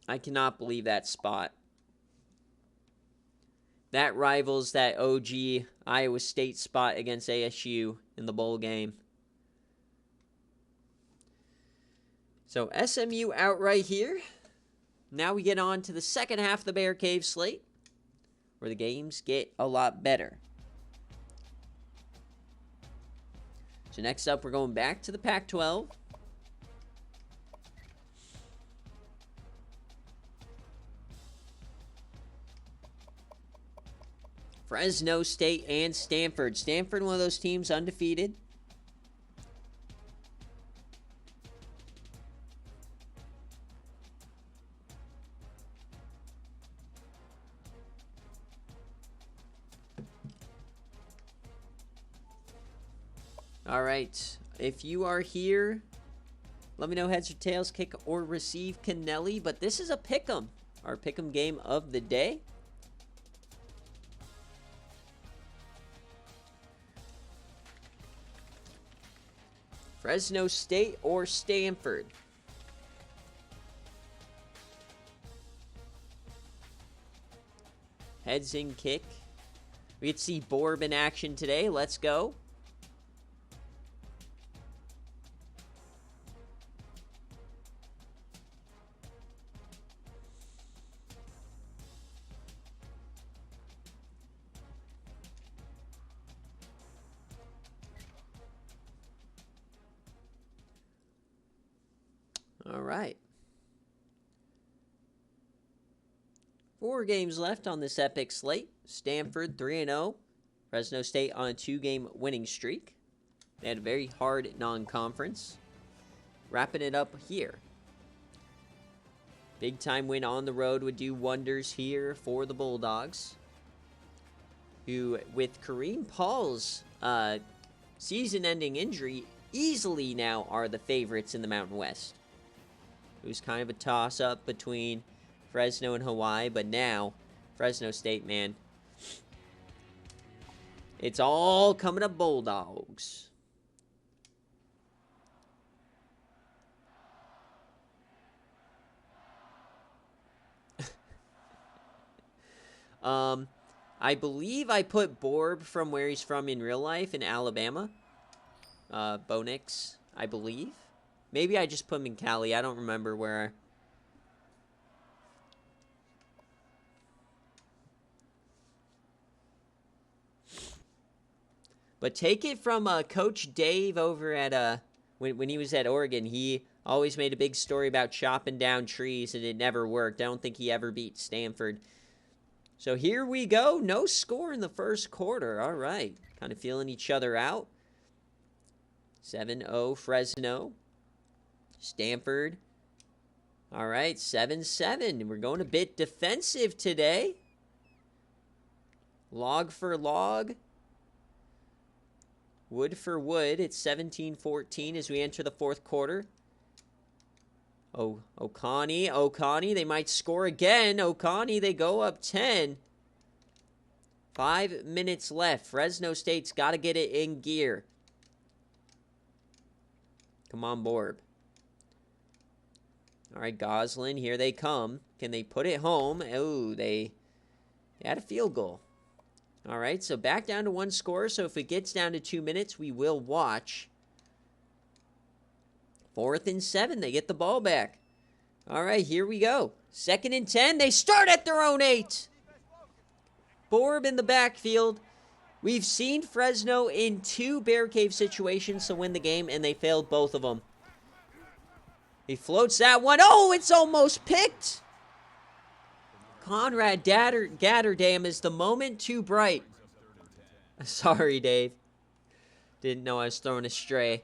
I cannot believe that spot. That rivals that OG Iowa State spot against ASU in the bowl game. So SMU outright here. Now we get on to the second half of the BearCave slate, where the games get a lot better. So next up, we're going back to the Pac-12. Fresno State and Stanford. Stanford, one of those teams undefeated. All right, if you are here, let me know heads or tails, kick or receive Kennelly. But this is a pick'em, our pick'em game of the day. Fresno State or Stanford? Heads in kick. We could see Borb in action today. Let's go. All right. 4 games left on this epic slate. Stanford 3-0. Fresno State on a 2-game winning streak. They had a very hard non-conference. Wrapping it up here. Big time win on the road would do wonders here for the Bulldogs, who, with Kareem Paul's season-ending injury, easily now are the favorites in the Mountain West. It was kind of a toss-up between Fresno and Hawaii, but now Fresno State, man, it's all coming up Bulldogs. I believe I put Borb from where he's from in real life in Alabama. Bonix, I believe. Maybe I just put him in Cali. I don't remember where. But take it from Coach Dave over at when he was at Oregon. He always made a big story about chopping down trees, and it never worked. I don't think he ever beat Stanford. So here we go. No score in the first quarter. All right. Kind of feeling each other out. 7-0 Fresno. Stanford. All right. 7-7. We're going a bit defensive today. Log for log. Wood for wood. It's 17-14 as we enter the fourth quarter. Oh, Oconee, they might score again. Oconee, they go up 10. 5 minutes left. Fresno State's got to get it in gear. Come on, Borb. All right, Goslin, here they come. Can they put it home? Oh, they had a field goal. All right, so back down to 1 score. So if it gets down to 2 minutes, we will watch. 4th and 7. They get the ball back. All right, here we go. 2nd and 10. They start at their own 8. Borb in the backfield. We've seen Fresno in 2 BearCave situations to win the game, and they failed both of them. He floats that one. Oh, it's almost picked. Conrad Gatterdam, is the moment too bright? Sorry, Dave. Didn't know I was throwing a stray.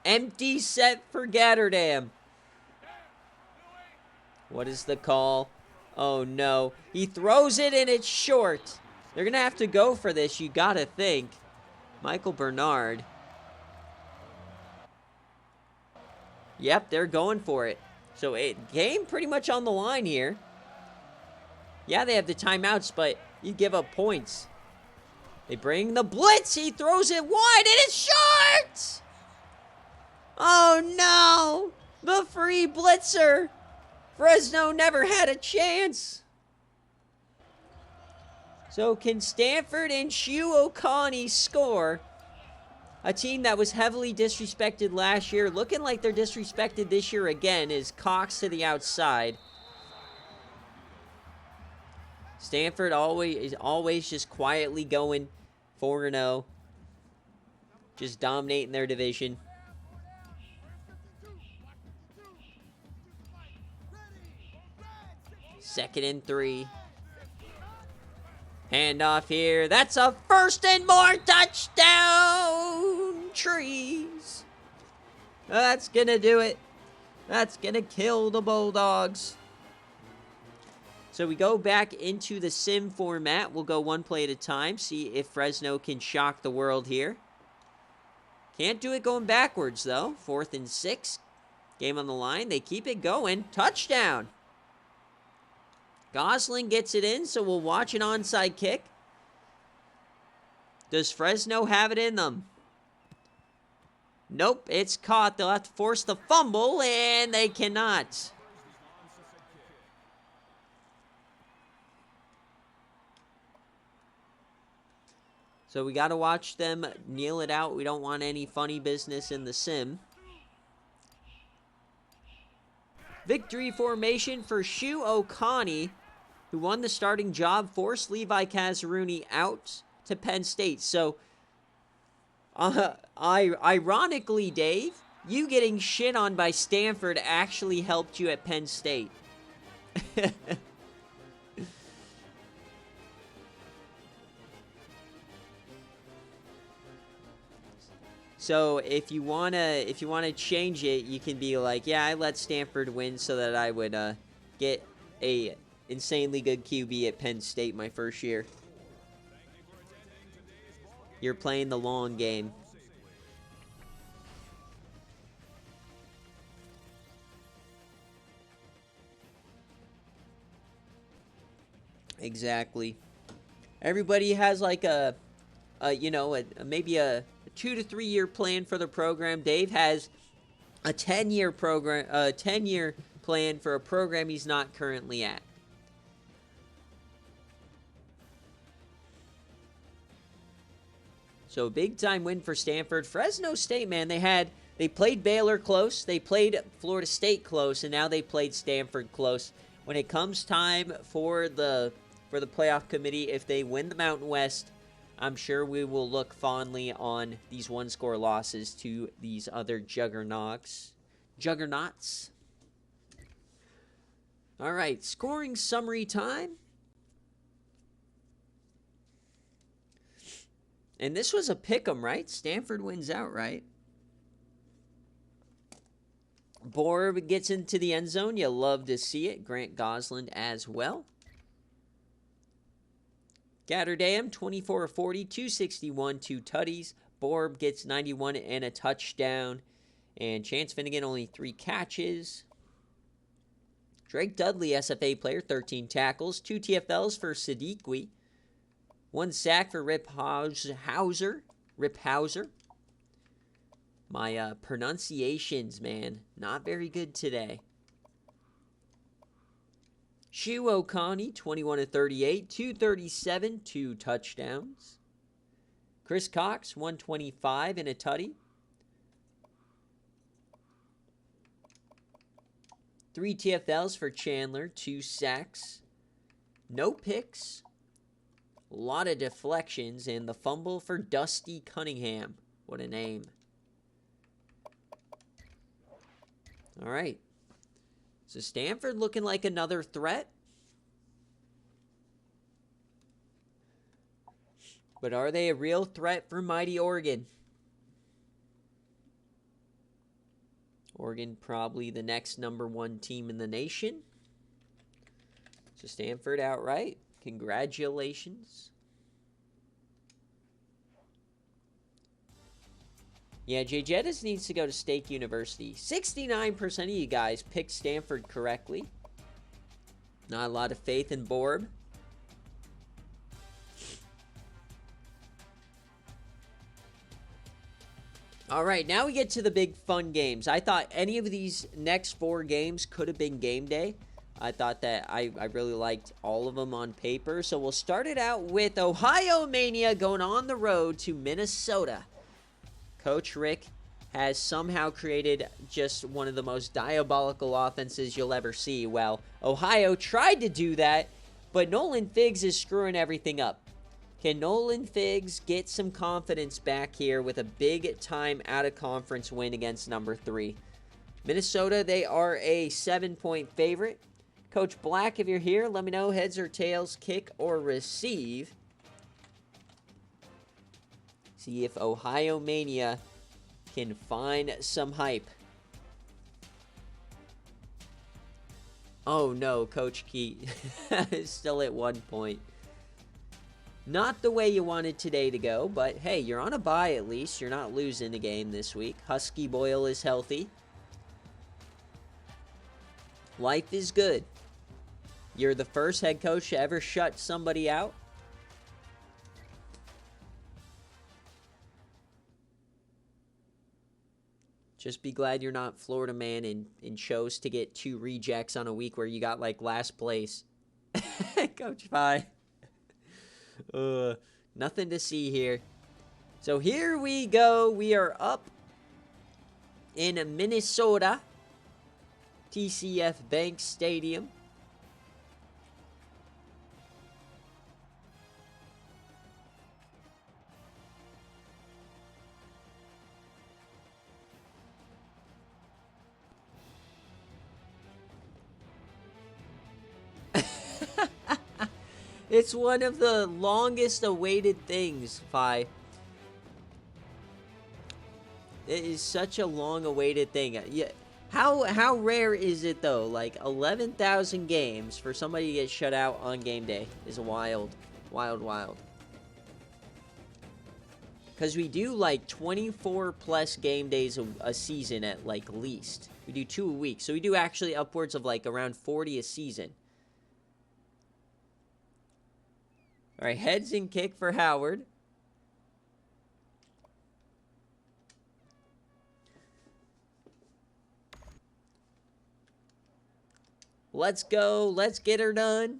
Empty set for Gatterdam. What is the call? Oh, no. He throws it and it's short. They're going to have to go for this, you got to think. Michael Bernard. Yep, they're going for it. So, game pretty much on the line here. Yeah, they have the timeouts, but you give up points. They bring the blitz. He throws it wide and it's short! Oh, no! The free blitzer! Fresno never had a chance. So can Stanford and Shu Oconee score? A team that was heavily disrespected last year, looking like they're disrespected this year again, is Cox to the outside. Stanford always just quietly going 4-0. Just dominating their division. Second and 3. Handoff here. That's a 1st and more. Touchdown, Trees. That's going to do it. That's going to kill the Bulldogs. So we go back into the sim format. We'll go one play at a time. See if Fresno can shock the world here. Can't do it going backwards, though. 4th and 6. Game on the line. They keep it going. Touchdown. Gosling gets it in, so we'll watch an onside kick. Does Fresno have it in them? Nope, it's caught. They'll have to force the fumble, and they cannot. So we got to watch them kneel it out. We don't want any funny business in the sim. Victory formation for Shu Okani, who won the starting job, forced Levi Kazaruni out to Penn State. So, ironically, Dave, you getting shit on by Stanford actually helped you at Penn State. So if you wanna change it, you can be like, yeah, I let Stanford win so that I would get a insanely good QB at Penn State my first year. You're playing the long game. Exactly. Everybody has like maybe a 2 to 3 year plan for the program. Dave has a 10-year program, 10-year plan for a program he's not currently at. So big time win for Stanford. Fresno State, man, they played Baylor close, they played Florida State close, and now they played Stanford close. When it comes time for the playoff committee, if they win the Mountain West, I'm sure we will look fondly on these one-score losses to these other juggernauts. All right, scoring summary time. And this was a pick'em, right? Stanford wins outright. Borb gets into the end zone. You love to see it. Grant Gosland as well. Gatterdam, 24-40, 261, 2 tutties. Borb gets 91 and a touchdown. And Chance Finnegan, only 3 catches. Drake Dudley, SFA player, 13 tackles. 2 TFLs for Sadiqui. 1 sack for Rip Hauser. My pronunciations, man, not very good today. Shu Okani, 21-38, 237, 2 touchdowns. Chris Cox, 125 and a tutty. 3 TFLs for Chandler, 2 sacks. No picks. A lot of deflections, and the fumble for Dusty Cunningham. What a name. All right. So Stanford looking like another threat. But are they a real threat for mighty Oregon? Oregon probably the next #1 team in the nation. So Stanford outright. Congratulations. Yeah, Jay Jettis needs to go to State University. 69% of you guys picked Stanford correctly. Not a lot of faith in Borb. All right, now we get to the big fun games. I thought any of these next 4 games could have been game day. I thought that I really liked all of them on paper. So we'll start it out with Ohio Mania going on the road to Minnesota. Coach Rick has somehow created just one of the most diabolical offenses you'll ever see. Well, Ohio tried to do that, but Nolan Figgs is screwing everything up. Can Nolan Figgs get some confidence back here with a big-time out-of-conference win against #3? Minnesota, they are a 7-point favorite. Coach Black, if you're here, let me know heads or tails, kick or receive. See if Ohio Mania can find some hype. Oh no, Coach Key is still at 1 point. Not the way you wanted today to go, but hey, you're on a bye at least. You're not losing the game this week. Husky Boyle is healthy. Life is good. You're the first head coach to ever shut somebody out. Just be glad you're not Florida man and chose to get 2 rejects on a week where you got, like, last place. Coach Pie. Nothing to see here. So here we go. We are up in Minnesota. TCF Bank Stadium. It's one of the longest awaited things, Fi. It is such a long awaited thing. Yeah. How rare is it though? Like 11,000 games for somebody to get shut out on game day is wild. Wild. Because we do like 24 plus game days a season at like least. We do 2 a week. So we do actually upwards of like around 40 a season. All right, heads and kick for Howard. Let's go. Let's get her done.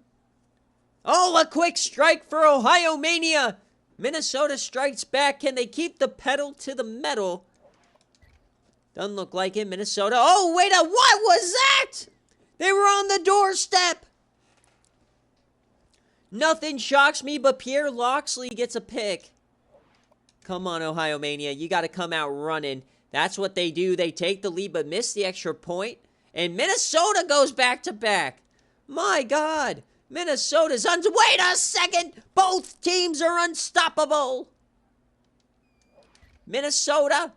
Oh, a quick strike for Ohio Mania. Minnesota strikes back. Can they keep the pedal to the metal? Doesn't look like it. Minnesota. Oh, wait a... What was that? They were on the doorstep. Nothing shocks me, but Pierre Loxley gets a pick. Come on, Ohio Mania. You got to come out running. That's what they do. They take the lead, but miss the extra point. And Minnesota goes back-to-back. My God. Minnesota's wait a second. Both teams are unstoppable. Minnesota.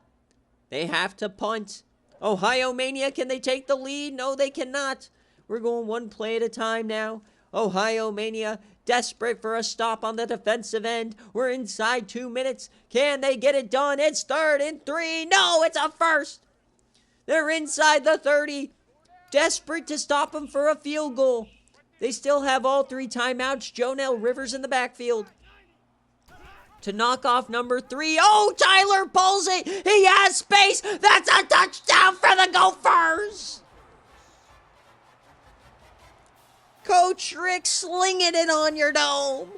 They have to punt. Ohio Mania, can they take the lead? No, they cannot. We're going one play at a time now. Ohio Mania, desperate for a stop on the defensive end. We're inside 2 minutes. Can they get it done? It's 3rd and 3. No, it's a first. They're inside the 30. Desperate to stop them for a field goal. They still have all 3 timeouts. Jonell Rivers in the backfield. To knock off number 3. Oh, Tyler pulls it. He has space. That's a touchdown for the Gophers. Coach Rick slinging it on your dome.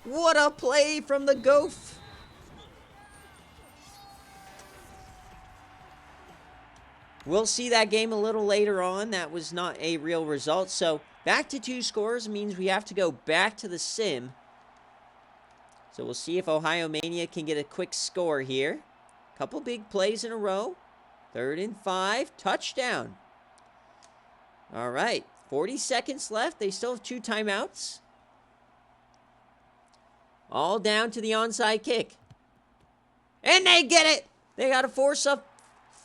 What a play from the Goph. We'll see that game a little later on. That was not a real result. So back to 2 scores means we have to go back to the sim. So we'll see if Ohio Mania can get a quick score here. Couple big plays in a row. 3rd and 5. Touchdown. All right. 40 seconds left. They still have 2 timeouts. All down to the onside kick. And they get it. They got to force a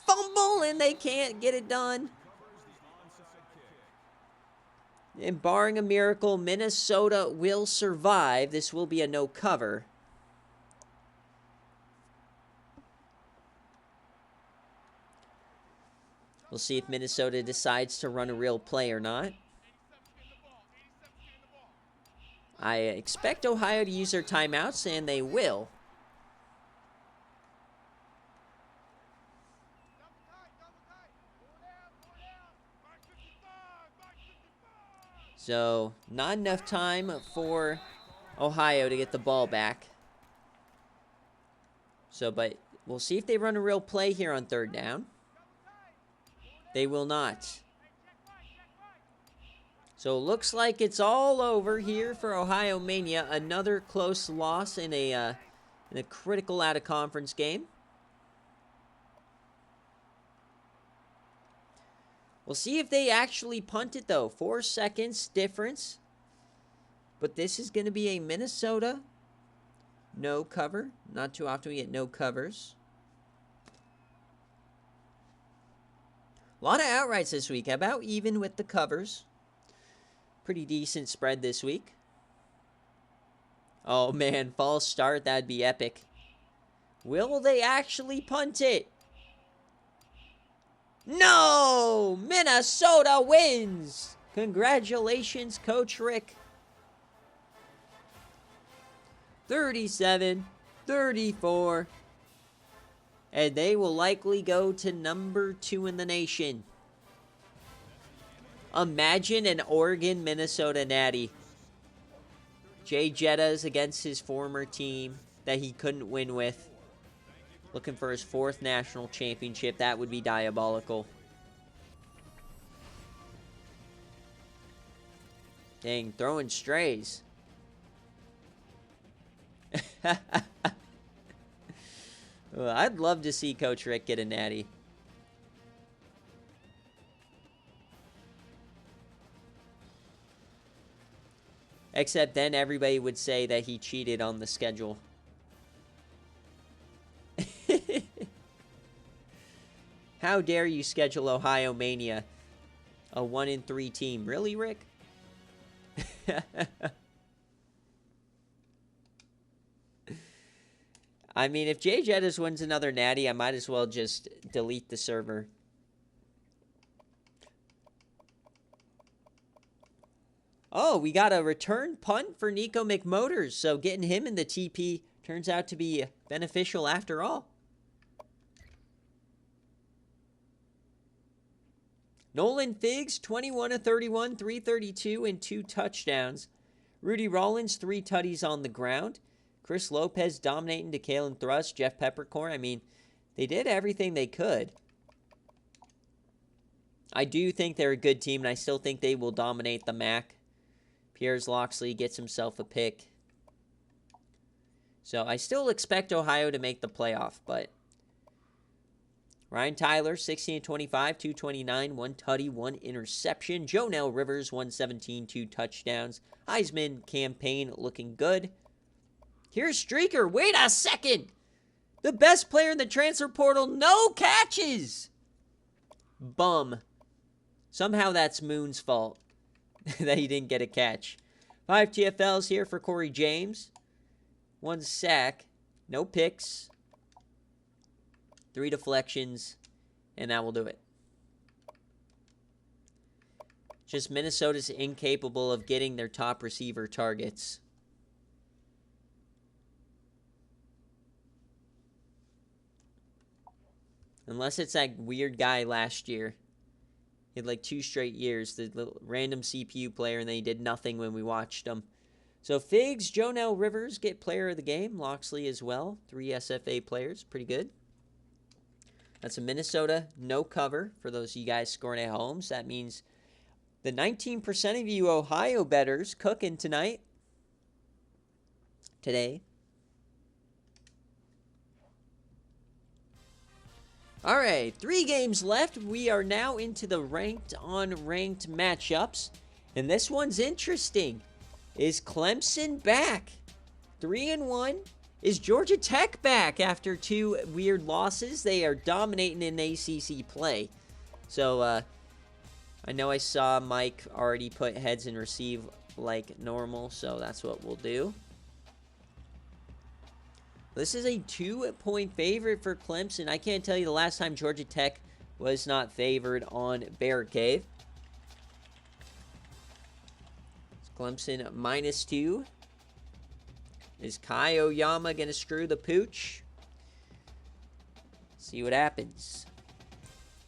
fumble, and they can't get it done. And barring a miracle, Minnesota will survive. This will be a no cover. We'll see if Minnesota decides to run a real play or not. I expect Ohio to use their timeouts, and they will. So, not enough time for Ohio to get the ball back. So, but we'll see if they run a real play here on 3rd down. They will not. So, it looks like it's all over here for Ohio Mania. Another close loss in a critical out-of-conference game. We'll see if they actually punt it, though. 4 seconds difference. But this is going to be a Minnesota no cover. Not too often we get no covers. A lot of outrights this week. About even with the covers. Pretty decent spread this week. Oh, man. False start. That'd be epic. Will they actually punt it? No! Minnesota wins! Congratulations, Coach Rick. 37, 34. And they will likely go to number 2 in the nation. Imagine an Oregon-Minnesota natty. Jay Jettas against his former team that he couldn't win with. Looking for his 4th national championship. That would be diabolical. Dang, throwing strays. Well, I'd love to see Coach Rick get a natty. Except then everybody would say that he cheated on the schedule. How dare you schedule Ohio Mania? A 1-3 team. Really, Rick? I mean, if Jay Jettas wins another natty, I might as well just delete the server. Oh, we got a return punt for Nico McMotors. So getting him in the TP turns out to be beneficial after all. Nolan Figs, 21 of 31, 332, and 2 touchdowns. Rudy Rollins, 3 tutties on the ground. Chris Lopez dominating to Kalen Thrust, Jeff Peppercorn. I mean, they did everything they could. I do think they're a good team, and I still think they will dominate the MAC. Piers Loxley gets himself a pick. So I still expect Ohio to make the playoff, but Ryan Tyler, 16-25, 229, 1 tutty, 1 interception. Jonell Rivers, 117, 2 touchdowns. Heisman campaign looking good. Here's Streaker. Wait a second. The best player in the transfer portal, no catches. Bum. Somehow that's Moon's fault that he didn't get a catch. 5 TFLs here for Corey James. 1 sack. No picks. 3 deflections. And that will do it. Just Minnesota's incapable of getting their top receiver targets. Unless it's that weird guy last year. He had like 2 straight years. The little random CPU player, and then he did nothing when we watched him. So Figs, Jonell Rivers get player of the game. Loxley as well. 3 SFA players. Pretty good. That's a Minnesota no cover for those of you guys scoring at home. So that means the 19% of you Ohio bettors cooking tonight. Today. All right, 3 games left. We are now into the ranked on ranked matchups. And this one's interesting. Is Clemson back? 3-1. Is Georgia Tech back after 2 weird losses? They are dominating in ACC play. So, I know I saw Mike already put heads and receive like normal, so that's what we'll do. This is a 2-point favorite for Clemson. I can't tell you the last time Georgia Tech was not favored on BearCave. Clemson -2. Is Kai Oyama going to screw the pooch? See what happens.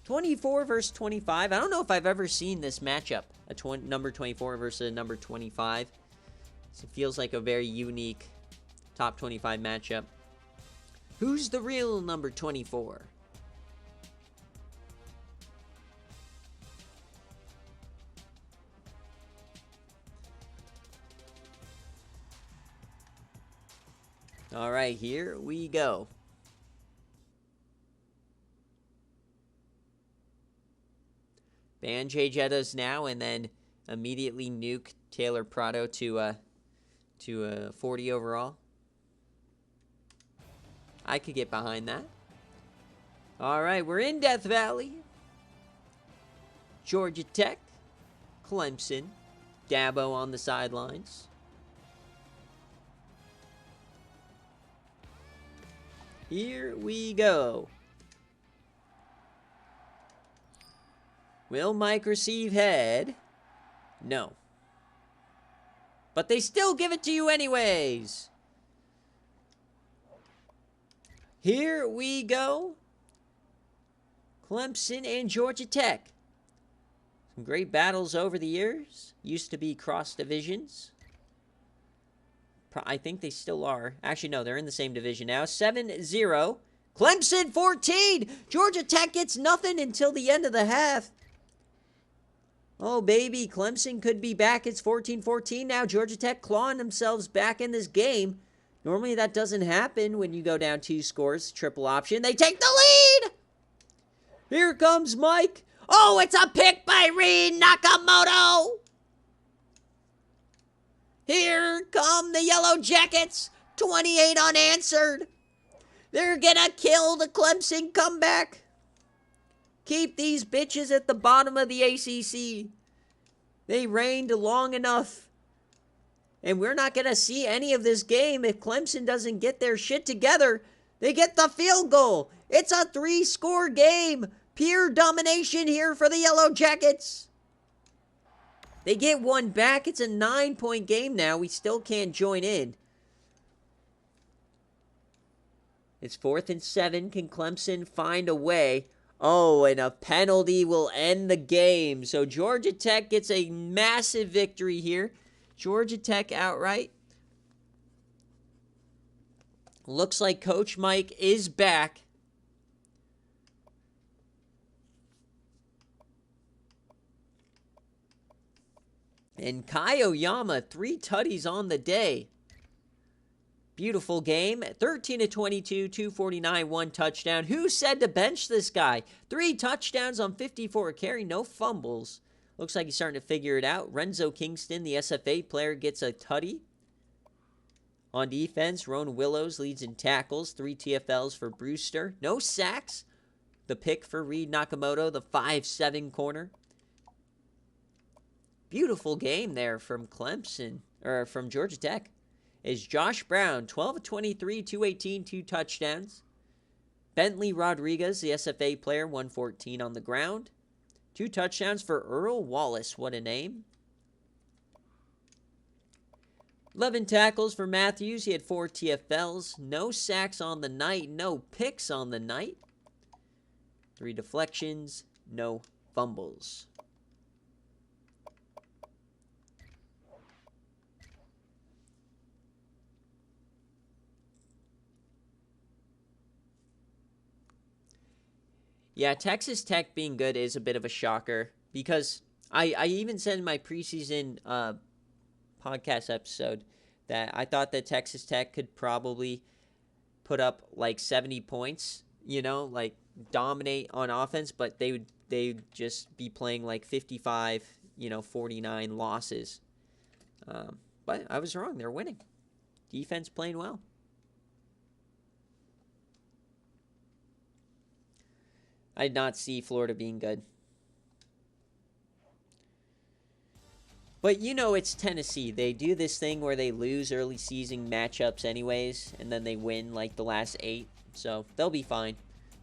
24 versus 25. I don't know if I've ever seen this matchup. Number 24 versus a number 25. So it feels like a very unique top 25 matchup. Who's the real number 24? All right, here we go. Ban Jay Jettas now, and then immediately nuke Taylor Prado to 40 overall. I could get behind that. All right, we're in Death Valley. Georgia Tech, Clemson, Dabo on the sidelines. Here we go. Will Mike receive head? No. But they still give it to you anyways. Here we go. Clemson and Georgia Tech. Some great battles over the years. Used to be cross divisions. I think they still are. Actually, no, they're in the same division now. 7-0. Clemson 14. Georgia Tech gets nothing until the end of the half. Oh, baby, Clemson could be back. It's 14-14 now. Georgia Tech clawing themselves back in this game. Normally that doesn't happen when you go down 2 scores. Triple option. They take the lead. Here comes Mike. Oh, it's a pick by Reed Nakamoto. Here come the Yellow Jackets. 28 unanswered. They're gonna kill the Clemson comeback. Keep these bitches at the bottom of the ACC. They reigned long enough. And we're not going to see any of this game if Clemson doesn't get their shit together. They get the field goal. It's a 3-score game. Pure domination here for the Yellow Jackets. They get one back. It's a 9-point game now. We still can't join in. It's 4th and 7. Can Clemson find a way? Oh, and a penalty will end the game. So Georgia Tech gets a massive victory here. Georgia Tech outright. Looks like Coach Mike is back. And Kai Oyama, 3 tutties on the day. Beautiful game. 13-22, 249, 1 touchdown. Who said to bench this guy? 3 touchdowns on 54 carry, no fumbles. Looks like he's starting to figure it out. Renzo Kingston, the SFA player, gets a tutty. On defense, Roan Willows leads in tackles. 3 TFLs for Brewster. No sacks. The pick for Reed Nakamoto, the 5'7" corner. Beautiful game there from Clemson, or from Georgia Tech. Is Josh Brown, 12-23, 218, 2 touchdowns. Bentley Rodriguez, the SFA player, 114 on the ground. 2 touchdowns for Earl Wallace. What a name. 11 tackles for Matthews. He had 4 TFLs. No sacks on the night. No picks on the night. 3 deflections. No fumbles. Yeah, Texas Tech being good is a bit of a shocker because I even said in my preseason podcast episode that I thought that Texas Tech could probably put up like 70 points, you know, like dominate on offense, but they'd just be playing like 55, 49 losses. But I was wrong. They're winning. Defense playing well. I did not see Florida being good. But it's Tennessee. They do this thing where they lose early season matchups anyways, and then they win like the last 8. So they'll be fine.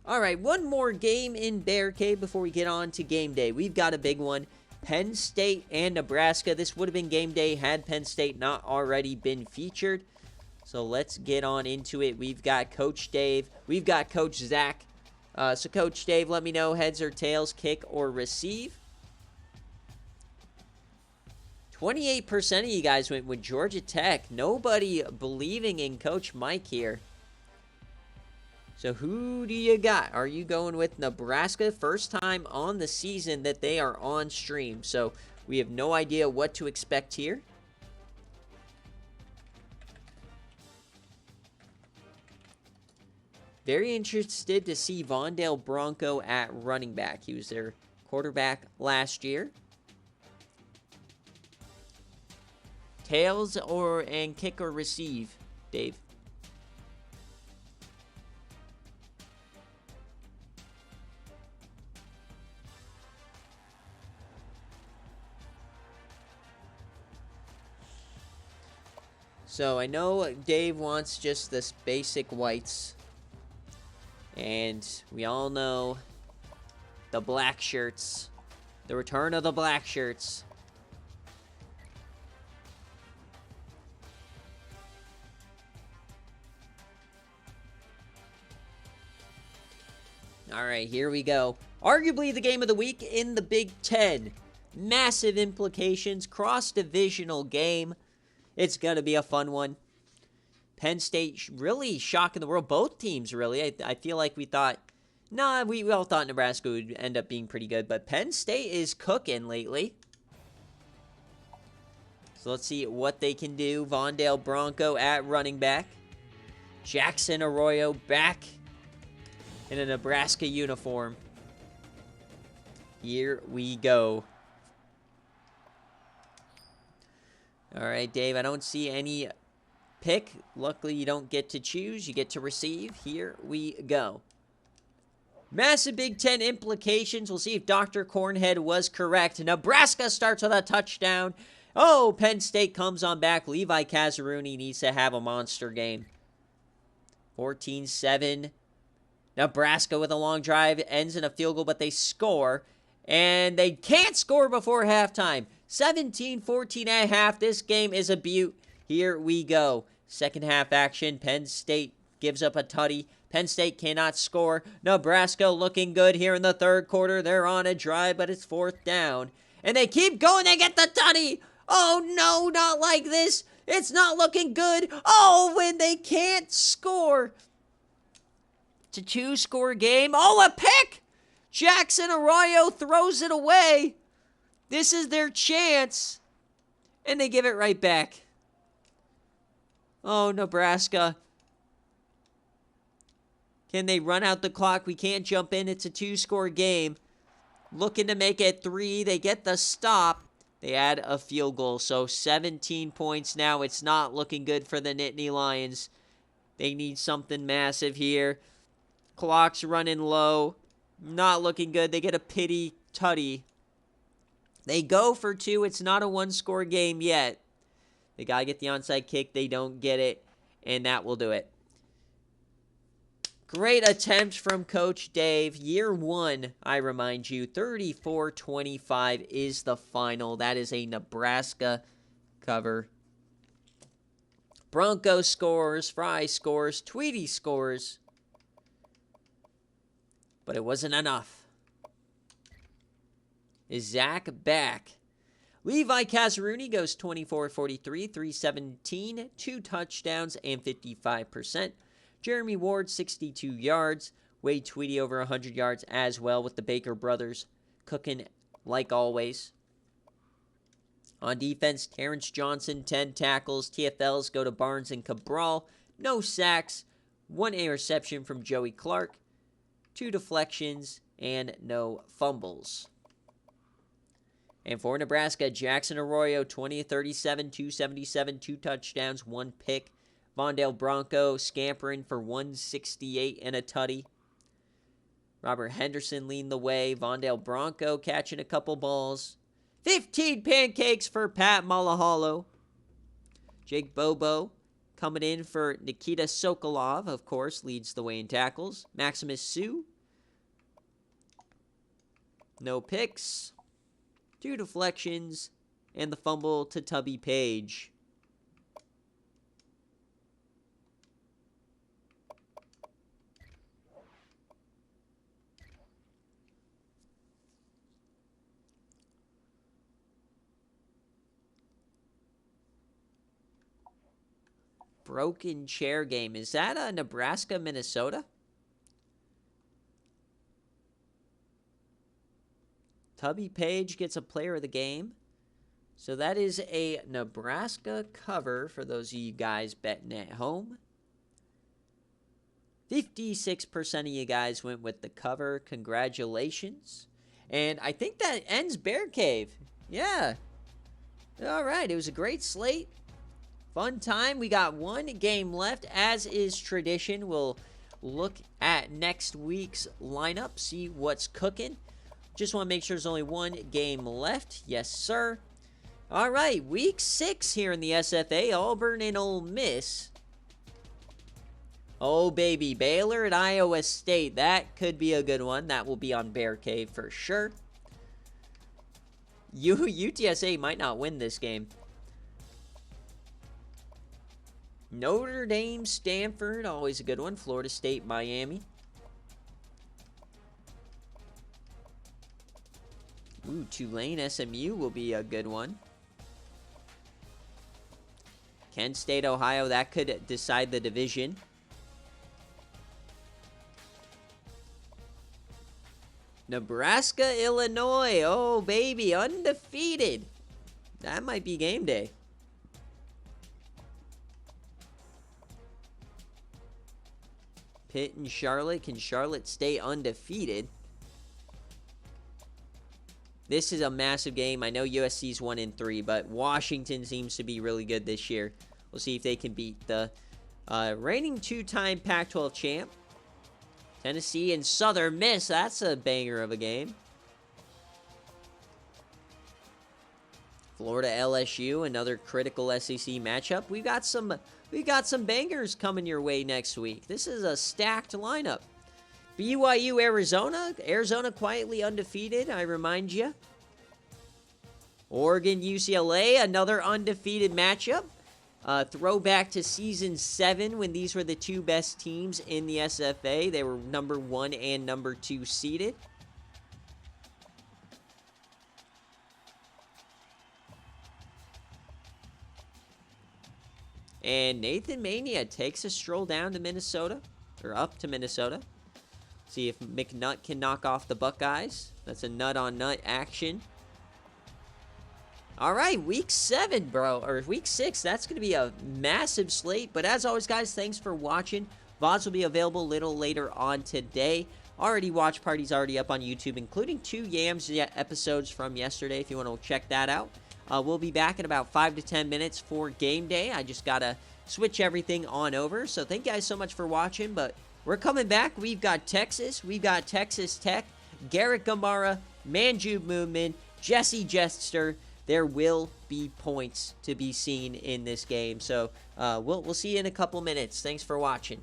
All right, one more game in BearCave before we get on to game day. We've got a big one. Penn State and Nebraska. This would have been game day had Penn State not already been featured. So let's get on into it. We've got Coach Dave. We've got Coach Zach. So, Coach Dave, let me know heads or tails, kick or receive. 28% of you guys went with Georgia Tech. Nobody believing in Coach Mike here. So, who do you got? Are you going with Nebraska? First time on the season that they are on stream. So, we have no idea what to expect here. Very interested to see Vondale Bronco at running back. He was their quarterback last year. Tails and kick or receive, Dave? So I know Dave wants just this basic whites. And we all know the black shirts. The return of the black shirts. All right, here we go. Arguably the game of the week in the Big Ten. Massive implications, cross-divisional game. It's going to be a fun one. Penn State really shocking the world. Both teams, really. I feel like we thought, we all thought Nebraska would end up being pretty good, but Penn State is cooking lately. So let's see what they can do. Vondale Bronco at running back. Jackson Arroyo back in a Nebraska uniform. Here we go. All right, Dave, I don't see any pick. Luckily, you don't get to choose. You get to receive. Here we go. Massive Big Ten implications. We'll see if Dr. Cornhead was correct. Nebraska starts with a touchdown. Oh, Penn State comes on back. Levi Kazaruni needs to have a monster game. 14-7. Nebraska with a long drive. Ends in a field goal, but they score. And they can't score before halftime. 17-14 at half. This game is a beaut. Here we go. Second half action. Penn State gives up a tutty. Penn State cannot score. Nebraska looking good here in the third quarter. They're on a drive, but it's fourth down. And they keep going. They get the tutty. Oh, no, not like this. It's not looking good. Oh, when they can't score. It's a two-score game. Oh, a pick. Jackson Arroyo throws it away. This is their chance. And they give it right back. Oh, Nebraska. Can they run out the clock? We can't jump in. It's a two-score game. Looking to make it 3. They get the stop. They add a field goal. So 17 points now. It's not looking good for the Nittany Lions. They need something massive here. Clock's running low. Not looking good. They get a pity tutty. They go for 2. It's not a one-score game yet. They got to get the onside kick. They don't get it. And that will do it. Great attempt from Coach Dave. Year 1, I remind you, 34-25 is the final. That is a Nebraska cover. Bronco scores, Fry scores, Tweedy scores. But it wasn't enough. Is Zach back? Levi Kazaruni goes 24-43, 317, 2 touchdowns, and 55%. Jeremy Ward, 62 yards. Wade Tweedy over 100 yards as well, with the Baker brothers cooking like always. On defense, Terrence Johnson, 10 tackles. TFLs go to Barnes and Cabral. No sacks. 1 interception from Joey Clark. 2 deflections and no fumbles. And for Nebraska, Jackson Arroyo, 20-37, 277, 2 touchdowns, 1 pick. Vondale Bronco scampering for 168 and a tutty. Robert Henderson leading the way. Vondale Bronco catching a couple balls. 15 pancakes for Pat Malaholo. Jake Bobo coming in for Nikita Sokolov, of course, leads the way in tackles. Maximus Sue. No picks. 2 deflections. And the fumble to Tubby Page. Broken chair game. Is that a Nebraska, Minnesota? Tubby Page gets a player of the game. So that is a Nebraska cover for those of you guys betting at home. 56% of you guys went with the cover. Congratulations. And I think that ends BearCave. Yeah. All right. It was a great slate. Fun time. We got 1 game left. As is tradition, we'll look at next week's lineup, see what's cooking. Just want to make sure there's only 1 game left. Yes, sir. All right, week 6 here in the SFA. Auburn and Ole Miss. Oh, baby. Baylor at Iowa State. That could be a good one. That will be on BearCave for sure. UTSA might not win this game. Notre Dame, Stanford, always a good one. Florida State, Miami. Ooh, Tulane SMU will be a good one. Kent State, Ohio, that could decide the division. Nebraska, Illinois. Oh, baby, undefeated. That might be game day. Pitt and Charlotte. Can Charlotte stay undefeated? This is a massive game. I know USC's 1-3, but Washington seems to be really good this year. We'll see if they can beat the reigning two-time Pac-12 champ. Tennessee and Southern Miss. That's a banger of a game. Florida LSU, another critical SEC matchup. We got some bangers coming your way next week. This is a stacked lineup. BYU, Arizona. Arizona quietly undefeated, I remind you. Oregon, UCLA, another undefeated matchup. Throwback to Season 7 when these were the two best teams in the SFA. They were number 1 and number 2 seeded. And Nathan Mania takes a stroll down to Minnesota, or up to Minnesota. See if McNutt can knock off the Buckeyes. That's a nut-on-nut action. All right, Week 7, bro, or Week 6. That's going to be a massive slate. But as always, guys, thanks for watching. VODs will be available a little later on today. Watch parties already up on YouTube, including 2 Yams episodes from yesterday, if you want to check that out. We'll be back in about 5 to 10 minutes for game day. I just got to switch everything on over. So thank you guys so much for watching. But we're coming back. We've got Texas. We've got Texas Tech. Garrett Gamara, Manjub Moonman, Jesse Jester. There will be points to be seen in this game. So we'll see you in a couple minutes. Thanks for watching.